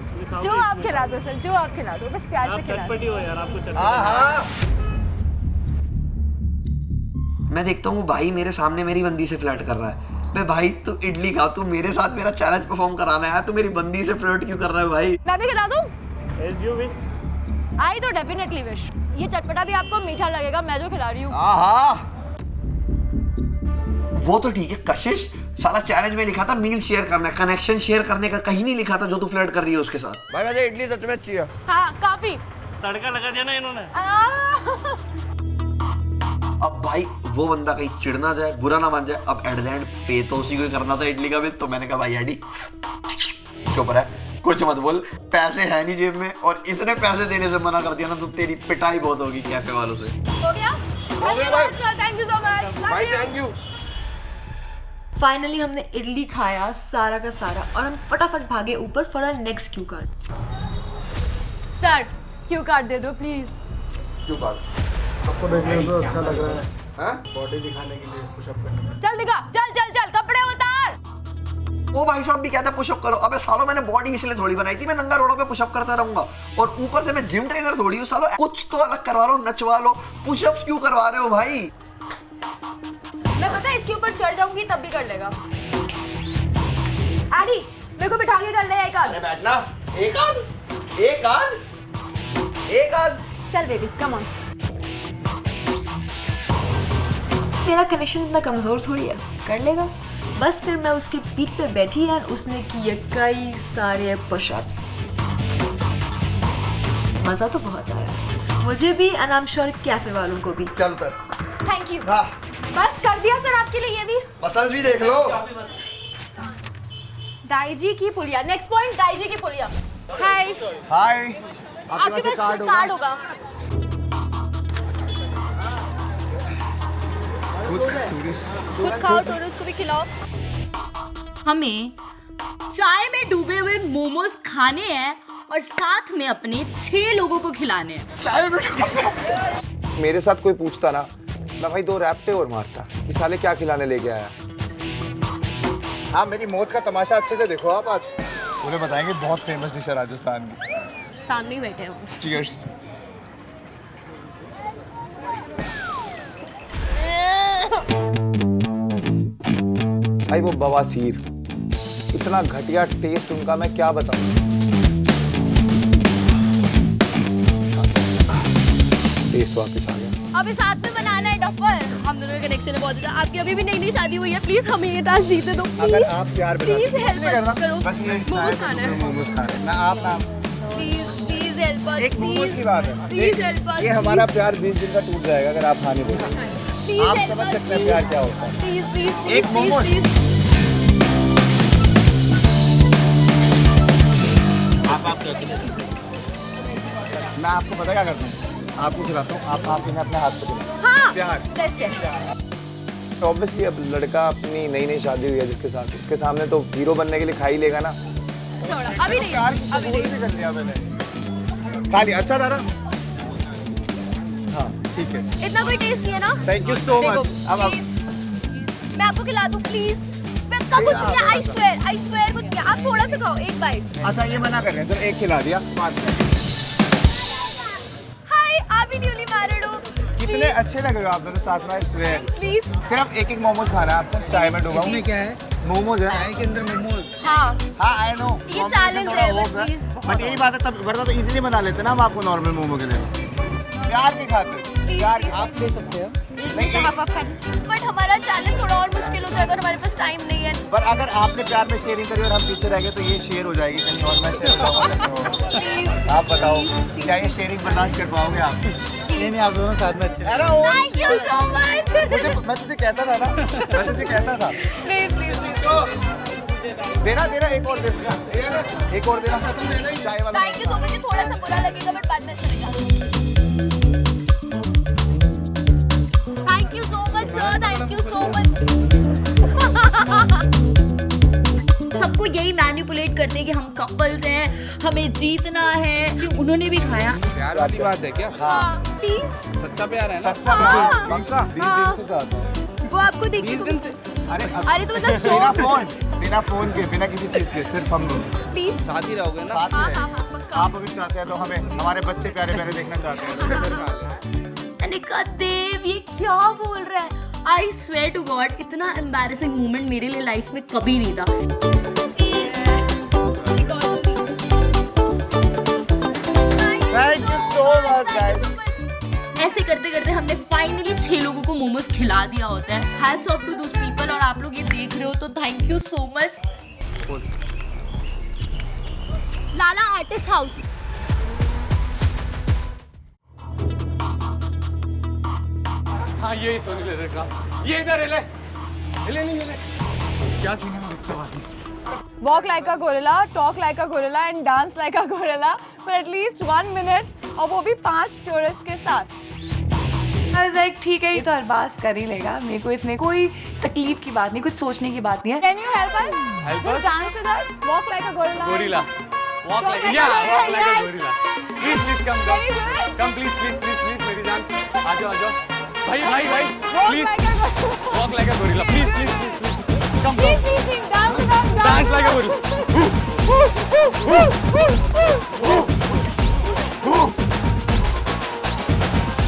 जो आप खिला दो सर, जो आप खिला दो, बस प्यार से खिला दो। चटपटी हो यार, आपको चटपटी। हाँ। मैं देखता हूँ भाई मेरे सामने मेरी बंदी से फ्लर्ट कर रहा है। मैं भाई तू इडली खा, तू मेरे साथ मेरा चैलेंज परफॉर्म कराना है, तू मेरी बंदी से फ्लर्ट क्यों कर रहा है भाई? मैं भी खिला दूँ? As you wish। आई तो डेफिनेटली विश। ये चटपटा भी आपको मीठा लगेगा, मैं जो खिला रही हूँ। हाँ। वो तो ठीक है, कशिश साला चैलेंज में लिखा था मील शेयर करना है, कनेक्शन शेयर करने का कहीं नहीं लिखा था जो तू फ्लर्ट कर रही है उसके साथ। भाई मुझे इडली सच में अच्छी है। हाँ काफी। तड़का लगा दिया ना इन्होंने। अब भाई वो बंदा कहीं चिढ़ ना जाए, बुरा ना मान जाए। अब एट द एंड पे तो उसी को ही करना था इडली का बिल। तो मैंने कहा भाई एडी चुप रह, कुछ मत बोल, पैसे है नहीं जेब में, और इसने पैसे देने से मना कर दिया ना तो तेरी पिटाई बहुत होगी कैफे वालों से। हो गया भाई। थैंक यू सो मच भाई, थैंक यू। फाइनली हमने इडली खाया सारा का सारा, और हम फटाफट भागे ऊपर for our next cue card. Sir cue card दे दो प्लीज। क्यू कार्ड आपको देखने में तो अच्छा लग रहा है। हाँ? बॉडी दिखाने के लिए पुशअप करना। चल दिखा, चल कपड़े उतार। वो भाई साहब भी कहता है पुशअप करो। अबे सालों मैंने बॉडी इसलिए थोड़ी बनाई थी, मैं नंगा रोडों पे पुशअप करता रहूंगा, और ऊपर से मैं जिम ट्रेनर थोड़ी हूँ। सालों कुछ तो अलग करवा लो, नचवा लो, पुशअप्स क्यों करवा रहे हो भाई? मैं पता है इसके ऊपर चढ़ जाऊंगी तब भी कर लेगा। आदि मेरे को बिठा के कर ले एक आध। बैठना, एक आध। चल बेबी कम ऑन। मेरा कनेक्शन इतना कमजोर थोड़ी है, कर लेगा। बस फिर मैं उसके पीठ पे बैठी और उसने किए कई सारे पुशअप्स। मजा तो बहुत आया मुझे भी, and I am sure cafe वालों को भी। चल उतर। Thank you. हाँ। बस कर दिया सर आपके लिए ये भी। मसल्स भी देख लो। दाईजी की पुलिया, नेक्स्ट पॉइंट दाईजी की पुलिया। हाय। हाय। आपके पास कार्ड होगा। Tourist please. खुद खाओ थोड़े उसको भी खिलाओ। हमें चाय में डूबे हुए मोमोज खाने हैं और साथ में अपने 6 लोगों को खिलाने हैं। चाय में मेरे साथ कोई पूछता ना, मैं भाई 2 रैप्टे और मारता कि साले क्या खिलाने लेके आया। हाँ, मेरी मौत का तमाशा अच्छे से देखो आप आज। उन्हें बताएंगे बहुत फेमस डिश है राजस्थान की। सामने ही बैठे हो। चीयर्स। भाई वो बवासीर, इतना घटिया टेस्ट उनका, मैं क्या बताऊं। टेस्ट वापस आ गया। अभी साथ में बनाना है डफर। हम दोनों का कनेक्शन है बहुत अच्छा। आपकी अभी भी नई शादी हुई है, प्लीज हमें ये टास्क जीते दो। अगर आप प्यार प्लीज हेल्प करना करो। बस ये मोमोज खाना है। मोमोज खाना है। मैं आप ना प्लीज हेल्प अस। एक मोमोज की बात है। Please help us. ये हमारा प्यार 20 दिन का टूट जाएगा अगर आप हाँ नहीं बोलोगे। आप समझ सकते हैं प्यार क्या होता है। प्लीज प्लीज एक मोमोज। मैं आपको पता क्या करता हूँ, आपको खिलाता हूँ, आप इन्हें अपने हाथ से खिलाओ। हाँ, प्यार। बेस्ट है। तो ऑब्वियसली अब लड़का अपनी नई शादी हुई है जिसके साथ, उसके सामने तो हीरो बनने के लिए खा ही लेगा ना। छोड़ा, अभी नहीं, अभी नहीं। कर लिया मैंने। खा लिया, अच्छा था ना? हाँ, ठीक है। इतना कोई टेस्ट नहीं है ना? Thank you so much. अब मैं आपको खिला दूं प्लीज। का कुछ नहीं है, आई स्वेयर कुछ नहीं है। आप थोड़ा सा खाओ, एक बाइट। अच्छा ये मना कर रहे हैं, चलो एक खिला दिया। हाय, आप भी न्यूली मैरिड हो। कितने अच्छे लग रहे हो आप दोनों साथ में। Swear please. सिर्फ एक मोमोज खाना है आपको, चाय में डूबा। इसमें क्या है? मोमोज है। चाय के अंदर मोमोज। हाँ हाँ, आई नो। ये चैलेंज है, प्लीज। बट यही बात है, तब वरना तो इजीली बना लेते ना हम आपको नॉर्मल मोमो के लिए। प्यार की खातिर। प्यार आप ले सकते हैं। बट हमारा चैलेंज थोड़ा और मुश्किल हो जाएगा और हमारे पास टाइम नहीं है। पर अगर आपने प्यार में शेयरिंग करी और हम पीछे रह गए तो ये शेयर हो जाएगी कहीं और, मैं शेयर होगा। आप बताओ क्या ये शेयरिंग बर्दाश्त कर पाओगे आप? नहीं, आप दोनों साथ में अच्छे। Thank you so much. मैं तुझे कहता था ना, मैं तुझे कहता था। प्लीज प्लीज देना एक और देना, एक और देना चाय वाला। Thank you so much. थोड़ा सा बुरा लगेगा बट बाद में चलेगा। Thank you so much sir, thank you so much. सबको यही मैनिपुलेट करते हैं कि हम कपल्स हैं, हमें जीतना है। उन्होंने भी खाया। प्यार वाली बात है क्या? हाँ प्लीज। सच्चा प्यार है ना? सच्चा प्यार। 20 दिन से साथ है। वो आपको देख के 20 दिन से। अरे तो मतलब बिना फोन के, बिना किसी चीज के, सिर्फ हम लोग प्लीज साथ ही रहोगे ना? साथ ही रहेंगे। आप अगर चाहते हैं तो हमें हमारे बच्चे प्यारे प्यारे देखना चाहते हैं। अनिका देव ये क्या बोल रहा है? आई स्वेयर टू गॉड इतना एम्बैरेसिंग मोमेंट मेरे लिए लाइफ में कभी नहीं था। Thank you so much guys. ऐसे करते करते हमने फाइनली 6 लोगों को मोमोज खिला दिया होता है। Hats off to those people. और आप लोग ये देख रहे हो तो thank you so much. Lala artist house. हाँ ये सोनी ले रहा, ये इधर ले क्या सीन है? Walk like a gorilla, talk like a gorilla and dance like a gorilla for at least 1 minute, और वो भी 5 टूरिस्ट के साथ। I was like, ठीक है ये तो अरबाज कर ही लेगा, मेरे को इसमें कोई तकलीफ की बात नहीं, कुछ सोचने की बात नहीं है। Can you help us? Help us? Dance with us, walk like a gorilla. Gorilla. Walk like a gorilla. Please come please मेरी जान, आ जाओ भाई please walk like a gorilla, please come dance like a gorilla.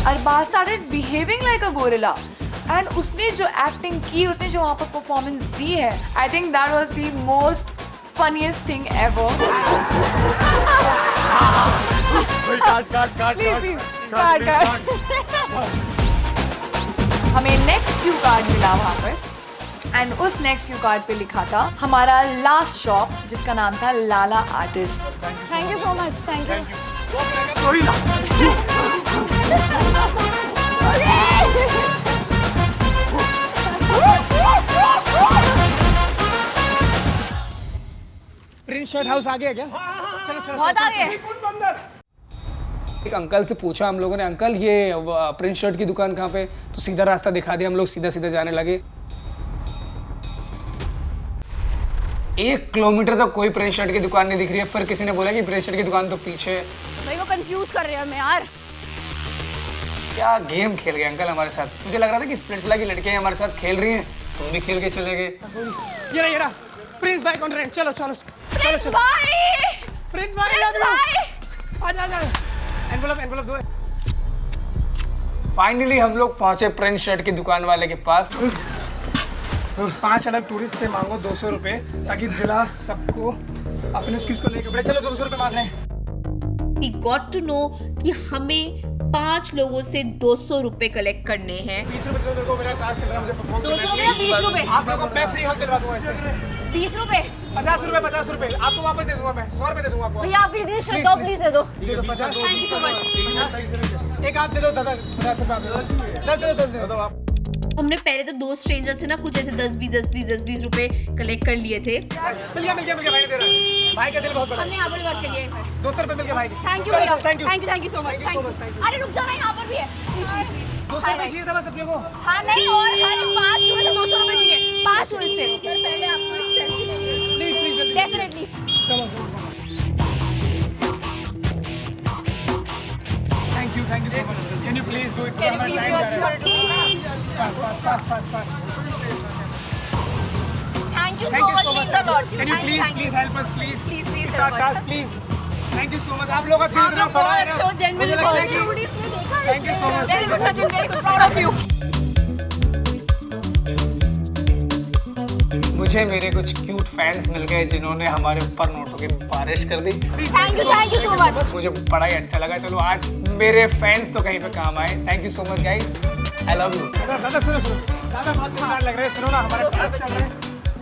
Arbaaz started behaving like a gorilla and उसने जो acting की, उसने जो वहाँ पर परफॉर्मेंस दी है, I think that was the most funniest thing ever. काट। हमें नेक्स्ट क्यू कार्ड मिला वहाँ पर एंड उस नेक्स्ट क्यू कार्ड पे लिखा था हमारा लास्ट शॉप जिसका नाम था Lala Artist. Thank you so much. Thank you. Prince Shirt House आ गया क्या? चलो बहुत आगे। एक अंकल से पूछा हम लोगों ने, अंकल ये प्रिंस शर्ट की दुकान कहाँ पे? तो सीधा रास्ता दिखा दिया, हम लोग सीधा जाने लगे। 1 किलोमीटर तक कोई प्रिंस शर्ट की दुकान नहीं दिख रही है, फिर किसी ने बोला कि प्रिंस शर्ट की दुकान तो पीछे है। भाई वो कंफ्यूज कर रहे हैं हमें यार। क्या गेम खेल गए अंकल हमारे साथ। मुझे लग रहा था कि स्प्लिट्सविला की लड़कियां हमारे साथ खेल रही हैं, तुम भी खेल के चले गए। ये रहा प्रिंस बाइक ऑन रेंट। चलो चलो चलो चलो प्रिंस भाई लव यू। आजा आजा एनवेलप दो। फाइनली हम लोग पहुंचे प्रिंस शर्ट की दुकान वाले के पास। 5 अलग टूरिस्ट से मांगो 200 रुपए ताकि दिला सबको अपने स्किल्स को लेकर। चलो 200 रुपए मांग रहे हैं। We got to know कि हमें 5 लोगों से 200 रुपए कलेक्ट करने हैं। 20 रुपए दो मेरे को, मेरा टास्क चल रहा है, मुझे परफॉर्म 200 रुपए या 20 रुपए? आप लोगों को मैं फ्री हेल्प दिलवा दूंगा इससे। 20 रुपए? 50 रुपए आपको वापस दे दूंगा मैं। 100 रुपए दे दूंगा आपको। भैया आप प्लीज शर्ट दो, प्लीज दे दो। 50। Thank you so much. एक आप दे दो दादा, 50 रुपए आप दे दो। हमने पहले तो 2 स्ट्रेंजर से ना कुछ ऐसे 10-20 रुपए कलेक्ट कर लिए थे। मिल गया भाई ने दे रहा है। भाई का दिल बहुत बड़ा। हमने यहाँ पर बात करी है। 200 रुपए मिल गया भाई। थैंक यू भैया, थैंक यू सो मच। अरे रुक जाना, यहाँ पर भी है। प्लीज 200 रुपए चाहिए था बस अपने को। हाँ नहीं, और हर 5 स्टूडेंट से 200 रुपए चाहिए। 5 स्टूडेंट से। पहले आपको एक सेल्फी लेनी है। Please definitely. Thank you so much. Can you please do it? Can you please do us 200 rupees? Fast. Thank you so much, means a lot. Can you please help us, please? Please It's help our us. task, please. Thank you so much. आप लोगों का feel इतना बड़ा है ना। बहुत genuinely बहुत। Thank you so much. Very good Sachin, very good, proud of you. मुझे मेरे कुछ क्यूट फैंस मिल गए जिन्होंने हमारे ऊपर नोटों की बारिश कर दी। Thank you so much. मुझे बड़ा ही अच्छा लगा। चलो आज मेरे फैंस तो कहीं पे काम आए। Thank you so much guys, I love you. दादा सुनो दादा, बहुत मजेदार लग रहा है। सुनो ना, हमारा क्लास चल रहा है।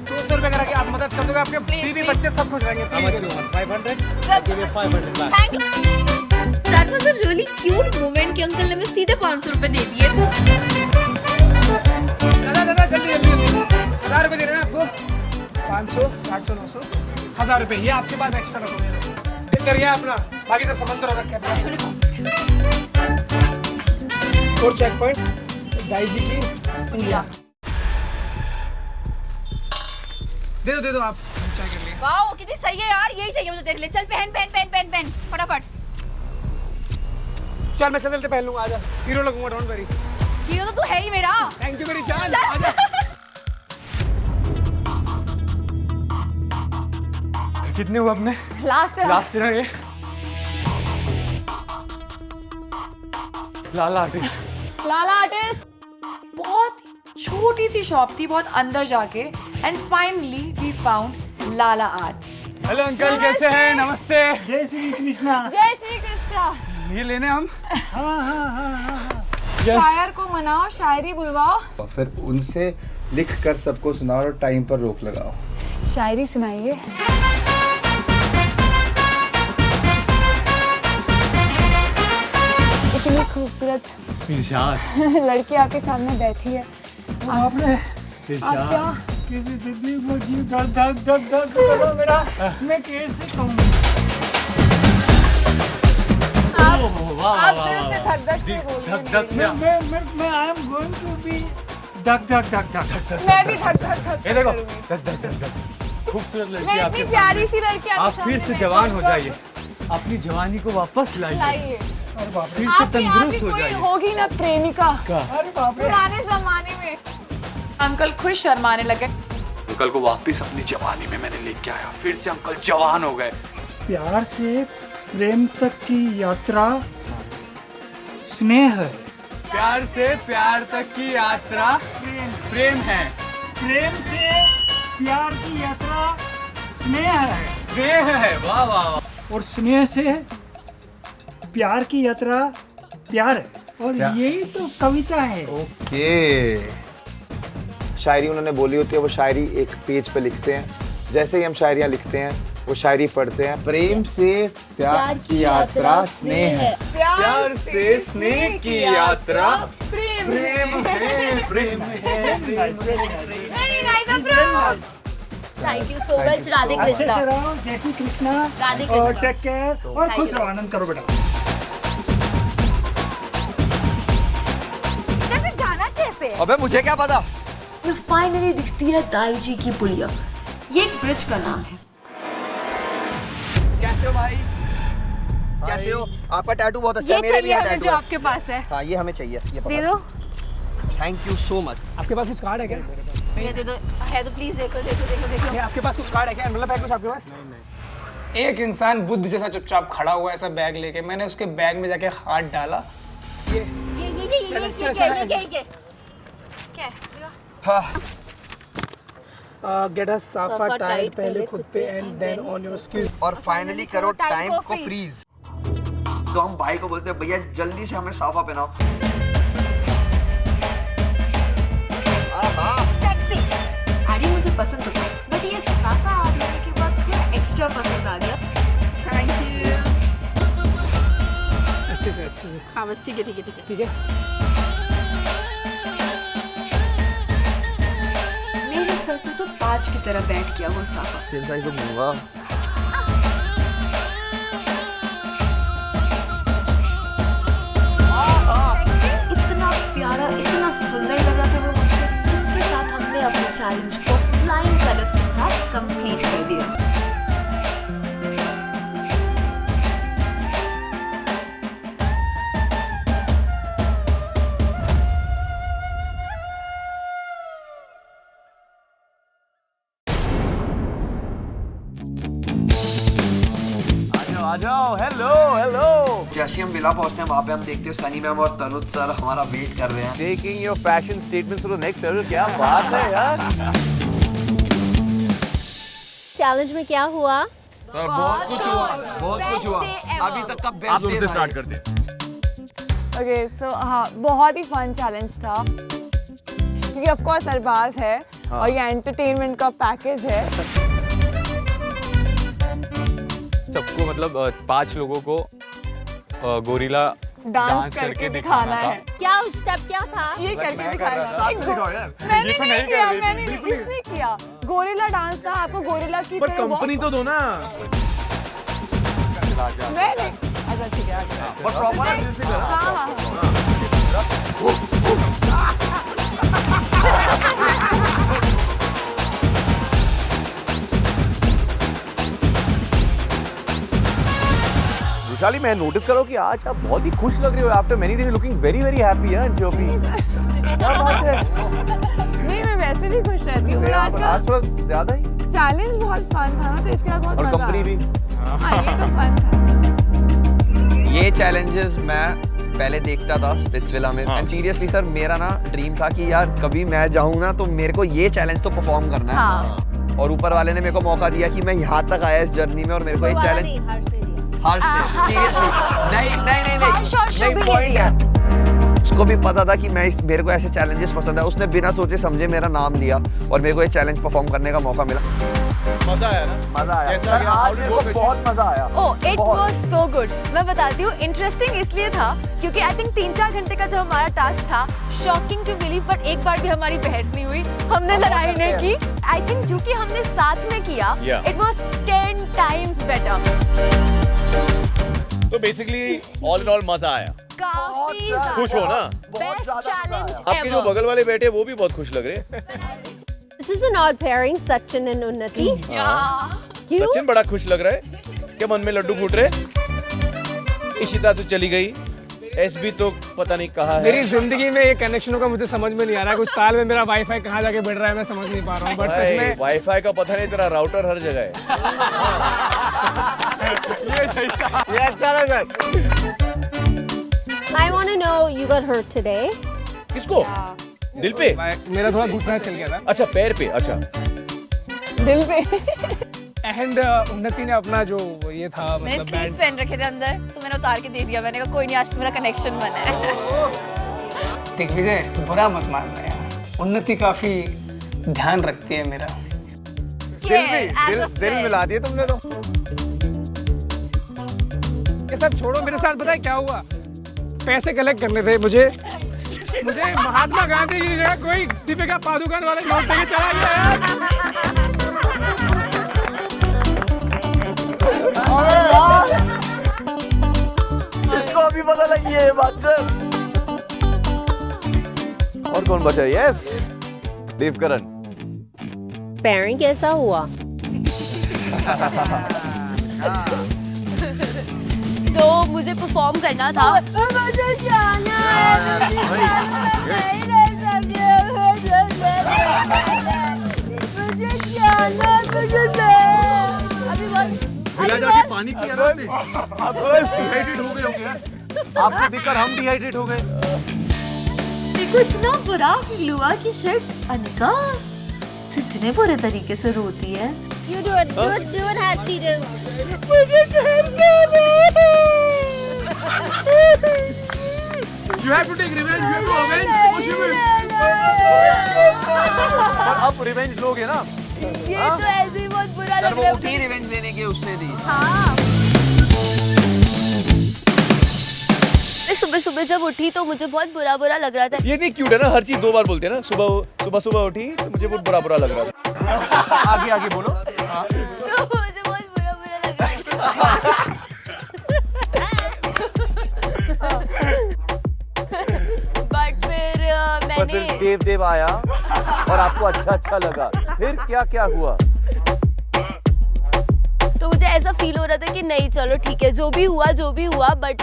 200 रुपए करा के आप मदद कर दोगे, आपके बीवी बच्चे सब खुश रहेंगे। 500 give you 500 back. Thank you. That was a really cute moment कि अंकल ने हमें सीधे 500 रुपए दे दिए। दादा जल्दी 1000 रुपए दे रहे हैं आपको। 500, 700, 900, 1000 रुपए ये आपके पास एक्स्ट्रा रखोगे। दिल करिए अपना, बाकी सब समंदर रख के। और चेक पॉइंट दाई जी की उंगलियां दे दो आप। वाओ कितनी सही है यार, यही चाहिए मुझे तेरे लिए। चल पहन फटाफट। चल मैं चलते पहन लूंगा, आजा। हीरो लगूंगा, डोंट वरी। हीरो तो तू है ही मेरा। थैंक यू मेरी जान। कितने हुआ अपने? लास्ट है ये। लाला आर्टिस्ट बहुत छोटी सी शॉप थी, बहुत अंदर जाके, and finally we found Lala arts. Hello uncle, कैसे हैं? नमस्ते। जय श्री कृष्णा। जय श्री कृष्णा। ये लेने हम। हाँ। शायर को मनाओ, शायरी बुलवाओ, फिर उनसे लिख कर सबको सुनाओ और टाइम पर रोक लगाओ। शायरी सुनाइए। इतनी खूबसूरत लड़की आपके सामने बैठी है, आपने आप क्या किसी दीदी को जी धक करो मेरा, मैं कैसे कहूँ? आप दिल से धक से बोलिए। मैं I am going to be धक। मैं भी धक। ये देखो धक। खूबसूरत लड़की आपके इतनी प्यारी सी लड़की आप फिर से जवान हो जाइए, अपनी जवानी को वापस लाइए, फिर से तंदुरुस्त हो जाइए। होगी ना प्रेमिका पुराने जमाने में। अंकल खुद शर्माने लगे। अंकल को वापस अपनी जवानी में मैंने लेके आया, फिर से अंकल जवान हो गए। प्यार से प्रेम तक की यात्रा स्नेह है। प्यार से प्यार तक की यात्रा प्रेम है। प्रेम से प्यार की यात्रा स्नेह है। वाह वाह। और स्नेह से प्यार की यात्रा प्यार है, और यही तो कविता है। ओके। शायरी उन्होंने बोली होती है, वो शायरी एक पेज पे लिखते हैं। जैसे ही हम शायरियाँ लिखते हैं वो शायरी पढ़ते हैं। प्रेम से प्यार की यात्रा स्नेह है। प्यार से स्नेह की यात्रा प्रेम thank you so much. Radhe अच्छे कृष्णा। से रहो। जय श्री कृष्णा। राधे और कृष्णा। टेक केयर और खुश रहो, आनंद करो बेटा। अबे मुझे क्या पता। फिर फाइनली दिखती है दाई जी की पुलिया। ये एक ब्रिज का नाम है। कैसे हो भाई? कैसे हो? आपका टैटू बहुत अच्छा है, मेरे लिए टैटू जो आपके पास है। हाँ ये हमें चाहिए, ये दे दो। Thank you so much. आपके पास कुछ कार्ड है क्या? ये दे दो, है तो प्लीज देखो। आपके पास कुछ कार्ड है क्या? मतलब है कुछ आपके पास? एक इंसान बुद्ध जैसा चुपचाप खड़ा हुआ ऐसा बैग लेके, मैंने उसके बैग में जाके हाथ डाला। ये गेट अ साफा टाइड पहले खुद पे and then on your skin. और फाइनली करो टाइम को फ्रीज। तो हम भाई को बोलते हैं भैया जल्दी से हमें साफा पहनाओ। सेक्सी। आदि मुझे पसंद तो था, बट ये साफा आ जाने के बाद थोड़ा एक्स्ट्रा पसंद आ गया। Thank you. अच्छे से। हाँ बस ठीक है। ठीक है। मेरे सर पे तो ताज की तरह बैठ गया वो साफा। तीन साइज तो दूंगा। इतना प्यारा, इतना सुंदर लग रहा था वो मुझे। उसके साथ हमने अपने चैलेंज को फ्लाइंग कलर्स के साथ कंप्लीट कर दिया। आ जाओ। हेलो। जैसे हम विला पहुंचते हैं वहाँ पे हम देखते हैं सनी मैम और तनुज सर हमारा वेट कर रहे हैं। Taking your fashion statements to the next level. क्या बात है यार। चैलेंज में क्या हुआ? बहुत कुछ हुआ। अभी तक का बेस्ट डे स्टार्ट करते हैं। ओके सो हाँ बहुत ही फन चैलेंज था क्योंकि ऑफ कोर्स अरबाज है और ये एंटरटेनमेंट का पैकेज है। सबको मतलब 5 लोगों को गोरिला डांस करके दिखाना है। क्या स्टेप क्या था? ये करके दिखाना। मैंने नहीं किया, इसने किया। गोरिल्ला डांस था, आपको गोरिल्ला की पर कंपनी तो दो ना। नहीं अच्छा ठीक है बट प्रॉपर है से करो। वैशाली मैं नोटिस करो कि आज आप बहुत ही खुश लग रही हो। After many days looking very very happy है अंजोपी। क्या बात है? नहीं मैं वैसे भी खुश रहती हूँ। आज थोड़ा ज्यादा ही चैलेंज बहुत फन था ना तो इसके बाद बहुत और मजा आया। कंपनी भी। ये तो फन था। ये चैलेंजेस मैं पहले देखता था स्पिट्सविला में एंड सीरियसली सर मेरा ना ड्रीम था कि यार कभी मैं जाऊँ ना तो मेरे को ये चैलेंज तो परफॉर्म करना है। और ऊपर वाले ने मेरे को मौका दिया कि मैं यहाँ तक आया इस जर्नी में और मेरे को एक चैलेंज हर्ष ने सीरियसली नहीं पॉइंट है। उसको भी पता था कि मेरे को ऐसे चैलेंजेस पसंद है। उसने बिना सोचे समझे मेरा नाम लिया और मेरे को ये चैलेंज परफॉर्म करने का मौका मिला। मजा आया ना? मजा आया। कैसा गया? आज मेरे को बहुत मजा आया। Oh it was so good. मैं बताती हूँ इंटरेस्टिंग इसलिए था क्योंकि आई थिंक 3-4 घंटे का जो हमारा टास्क था शॉकिंग टू बिलीव बट एक बार भी हमारी बहस नहीं हुई, हमने लड़ाई नहीं की। आई थिंक जो कि हमने साथ में किया इट वाज 10 टाइम्स बेटर। तो बेसिकली ऑल इन ऑल मजा आया। काफी खुश हो ना? बेस्ट चैलेंज आपके जो बगल वाले बैठे वो भी बहुत खुश लग रहे। This is an odd pairing, Sachin and Unnati. क्यों? सचिन बड़ा खुश लग रहा है। क्या मन में लड्डू फूट रहे? इशिता तो चली गई। एसबी तो पता नहीं कहाँ है। मेरी जिंदगी में ये कनेक्शनों का मुझे समझ में नहीं आ रहा। कुछ ताल में मेरा वाईफाई कहाँ जाके बैठ रहा है मैं समझ नहीं पा रहा हूँ। बट सच में वाईफाई का पता नहीं, तेरा राउटर हर जगह है। ये अच्छा लगा sir. I want to know you got hurt today. किसको? दिल पे? मेरा थोड़ा घुटना चल गया था। अच्छा पैर पे। अच्छा दिल पे। एंड उन्नति ने अपना जो ये था मैंने मतलब स्लीव्स पहन रखे थे अंदर तो मैंने उतार के दे दिया। मैंने कहा कोई नहीं आज तो मेरा कनेक्शन बना है। दिग्विजय बुरा मत मानना यार। उन्नति काफी ध्यान रखती है मेरा। दिल मिला दिए तुमने तो। ये सब छोड़ो, मेरे साथ पता है क्या हुआ? पैसे कलेक्ट करने थे मुझे महात्मा गांधी की जगह कोई दीपिका पादुकोण वाले नोट देके चला गया यार। इसको अभी पता लगी है ये बात सर। और कौन बचा? यस देवकरण। Pairing कैसा हुआ? So मुझे परफॉर्म करना था। मुझे जाना बिना जाके पानी पिया ना आपने? आप डिहाइड्रेट हो गए होंगे यार। आपको देखकर हम डिहाइड्रेट हो गए। देखो इतना बुरा फील हुआ कि शायद अनिका इतने बुरे तरीके से रोती है। You do it how she did. मुझे घर जाना है। You have to take revenge. You have to avenge Shivid. और आप रिवेंज लोगे ना? ये तो ऐसे ही बहुत बुरा लग रहा है। उठी रिवेंज लेने के उससे दी। हाँ। सुबह सुबह जब उठी तो मुझे बहुत बुरा लग रहा था। ये नहीं क्यूट है ना, हर चीज 2 बार बोलते हैं ना। सुबह उठी तो मुझे बहुत बुरा लग रहा था। आगे बोलो। हाँ। तो मुझे बहुत बुरा लग रहा था। बट फिर मैंने देव आया और आपको अच्छा लगा। फिर क्या हुआ? तो मुझे ऐसा फील हो रहा था कि नहीं चलो ठीक है, जो भी हुआ बट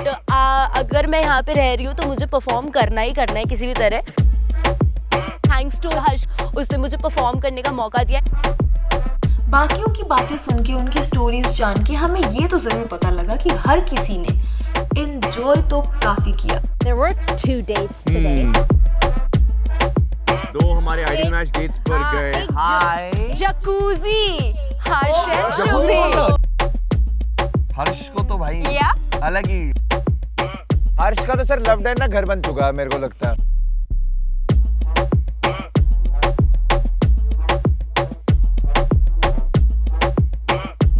अगर मैं यहाँ पे रह रही हूँ तो मुझे परफॉर्म करना ही किसी भी तरह। थैंक्स टू हर्ष, उसने मुझे परफॉर्म करने का मौका दिया। बाकियों की बातें सुन के, उनकी स्टोरीज जान के हमें ये तो जरूर पता लगा कि हर किसी ने एंजॉय तो काफी किया। There were 2 dates today. 2 हमारे आइडल मैच डेट्स पर गए। हाय जकूजी, हर्ष एंड शुभी। हर्ष को तो भाई अलग ही। हर्ष का तो सर लव डैन ना घर बन चुका है मेरे को लगता है।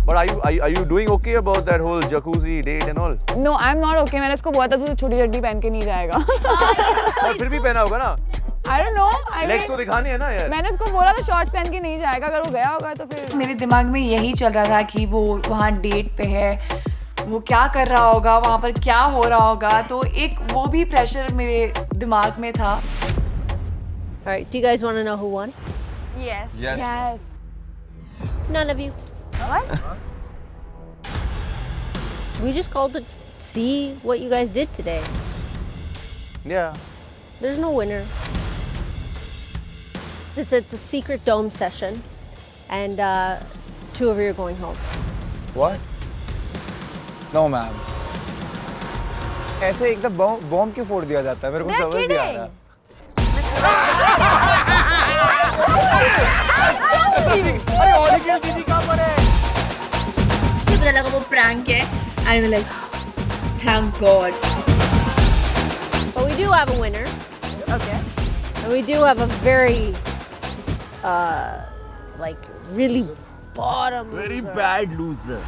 But are you doing okay about that whole jacuzzi date and all? No, I'm not okay. मैंने उसको बोला था तू छोटी चड्डी पहन के नहीं जाएगा। और फिर भी पहना होगा ना? I don't know. लेग्स तो दिखाने हैं ना यार। मैंने उसको बोला था शॉर्ट्स पहन के नहीं जाएगा, अगर वो गया होगा तो फिर। मेरे दिमाग में यही चल रहा था कि वो वहाँ डेट पे है, वो क्या कर रहा होगा, वहाँ पर क्या हो रहा होगा, तो एक वो भी प्रेशर मेरे दिमाग में था। Alright, do you guys want to know who won? Yes. Yes. None of you. What? We just called to see what you guys did today. Yeah. There's no winner. It's a secret dome session, and 2 of you are going home. What? No, ma'am. ऐसे एकदम bomb क्यों फोड़ दिया जाता है? मेरे को समझ नहीं आ रहा। अरे ऑलिगल दीदी कहाँ पर है? मुझे लगा वो प्रैंक है and we're like thank God. But we do have a winner. Okay. And we do have a very, really bottom. Very bad loser.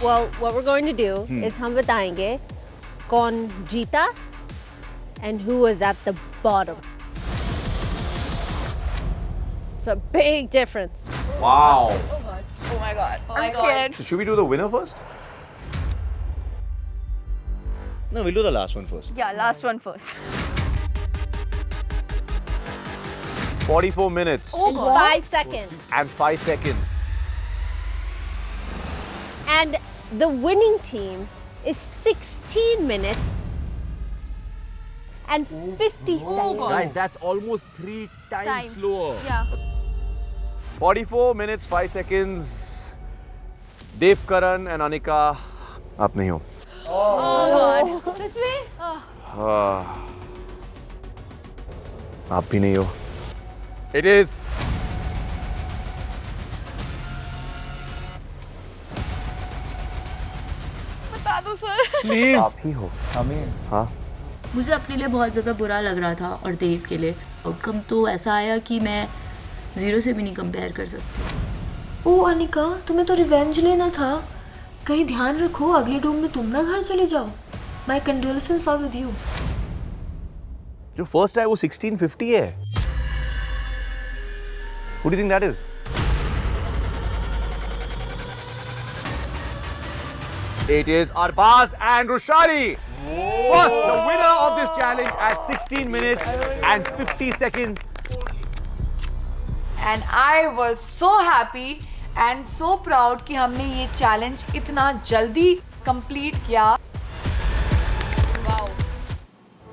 Well, what we're going to do is हम बताएंगे कौन जीता and who was at the bottom. It's a big difference. Wow. Oh my God. I'm scared. So should we do the winner first? No, we'll do the last one first. Yeah, last one first. 44 minutes. Oh, 5 seconds. And 5 seconds. And the winning team is 16 minutes and 50 seconds. Guys, that's almost 3 times slower. Yeah. 44 minutes, 5 seconds. Dev Karan and Anika, आप नहीं हो. Oh God. सच में? आप भी नहीं हो. It is. बता दो सर. Please. आप ही हो. हमें. हाँ. मुझे अपने लिए बहुत ज़्यादा बुरा लग रहा था और देव के लिए आउटकम तो ऐसा आया कि मैं 0 से भी नहीं कंपेयर कर सकती। ओ अनिका, तुम्हें तो रिवेंज लेना था। कहीं ध्यान रखो अगली डूम में तुम ना घर चले जाओ। My condolences are with you. जो फर्स्ट है वो 1650 है. Who do you think that is? It is Arbaz and Rushari. First, the winner of this challenge at 16 minutes and 50 seconds. And I was so happy and so proud कि हमने ये challenge इतना जल्दी complete किया.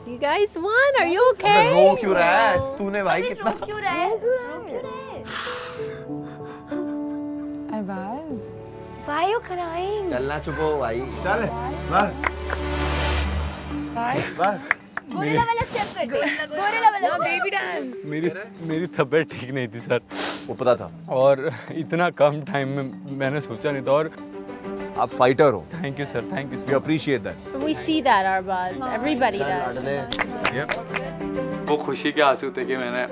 You guys won. Are you okay? रो क्यों रहा है तूने भाई कितना क्यों रहे? Arbaaz, Why are you crying? चलना चुप हो भाई. चल गोरिल्ला वाला स्टेप कर दे. गोरिल्ला वाला बेबी डांस. मेरी तबीयत ठीक नहीं थी सर, वो पता था. और इतना कम टाइम में मैंने सोचा नहीं था. और आप फाइटर हो. Thank you sir, thank you. We appreciate that. We see that, Arbaz. Everybody does. वो खुशी के आंसू थे कि मैंने,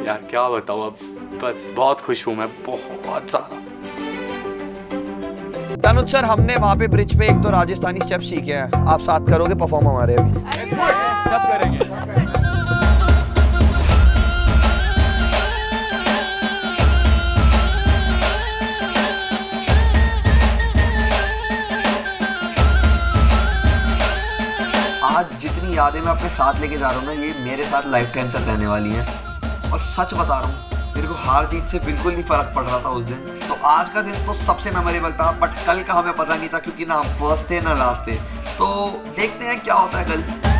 यार क्या बताऊँ अब, बस बहुत खुश हूँ मैं, बहुत ज़्यादा. तनुज सर, हमने वहाँ पे ब्रिज पे 1-2 राजस्थानी स्टेप सीखे हैं. आप साथ करोगे परफॉर्म हमारे अभी? सब करेंगे. आज जितनी यादें मैं अपने साथ लेके जा रहा हूँ ना, ये मेरे साथ लाइफ टाइम तक रहने वाली हैं. और सच बता रहा हूँ, मेरे को हार जीत से बिल्कुल नहीं फर्क पड़ रहा था उस दिन. तो आज का दिन तो सबसे मेमोरेबल था, बट कल का हमें पता नहीं था क्योंकि ना हम फर्स्ट थे ना लास्ट थे. तो देखते हैं क्या होता है कल.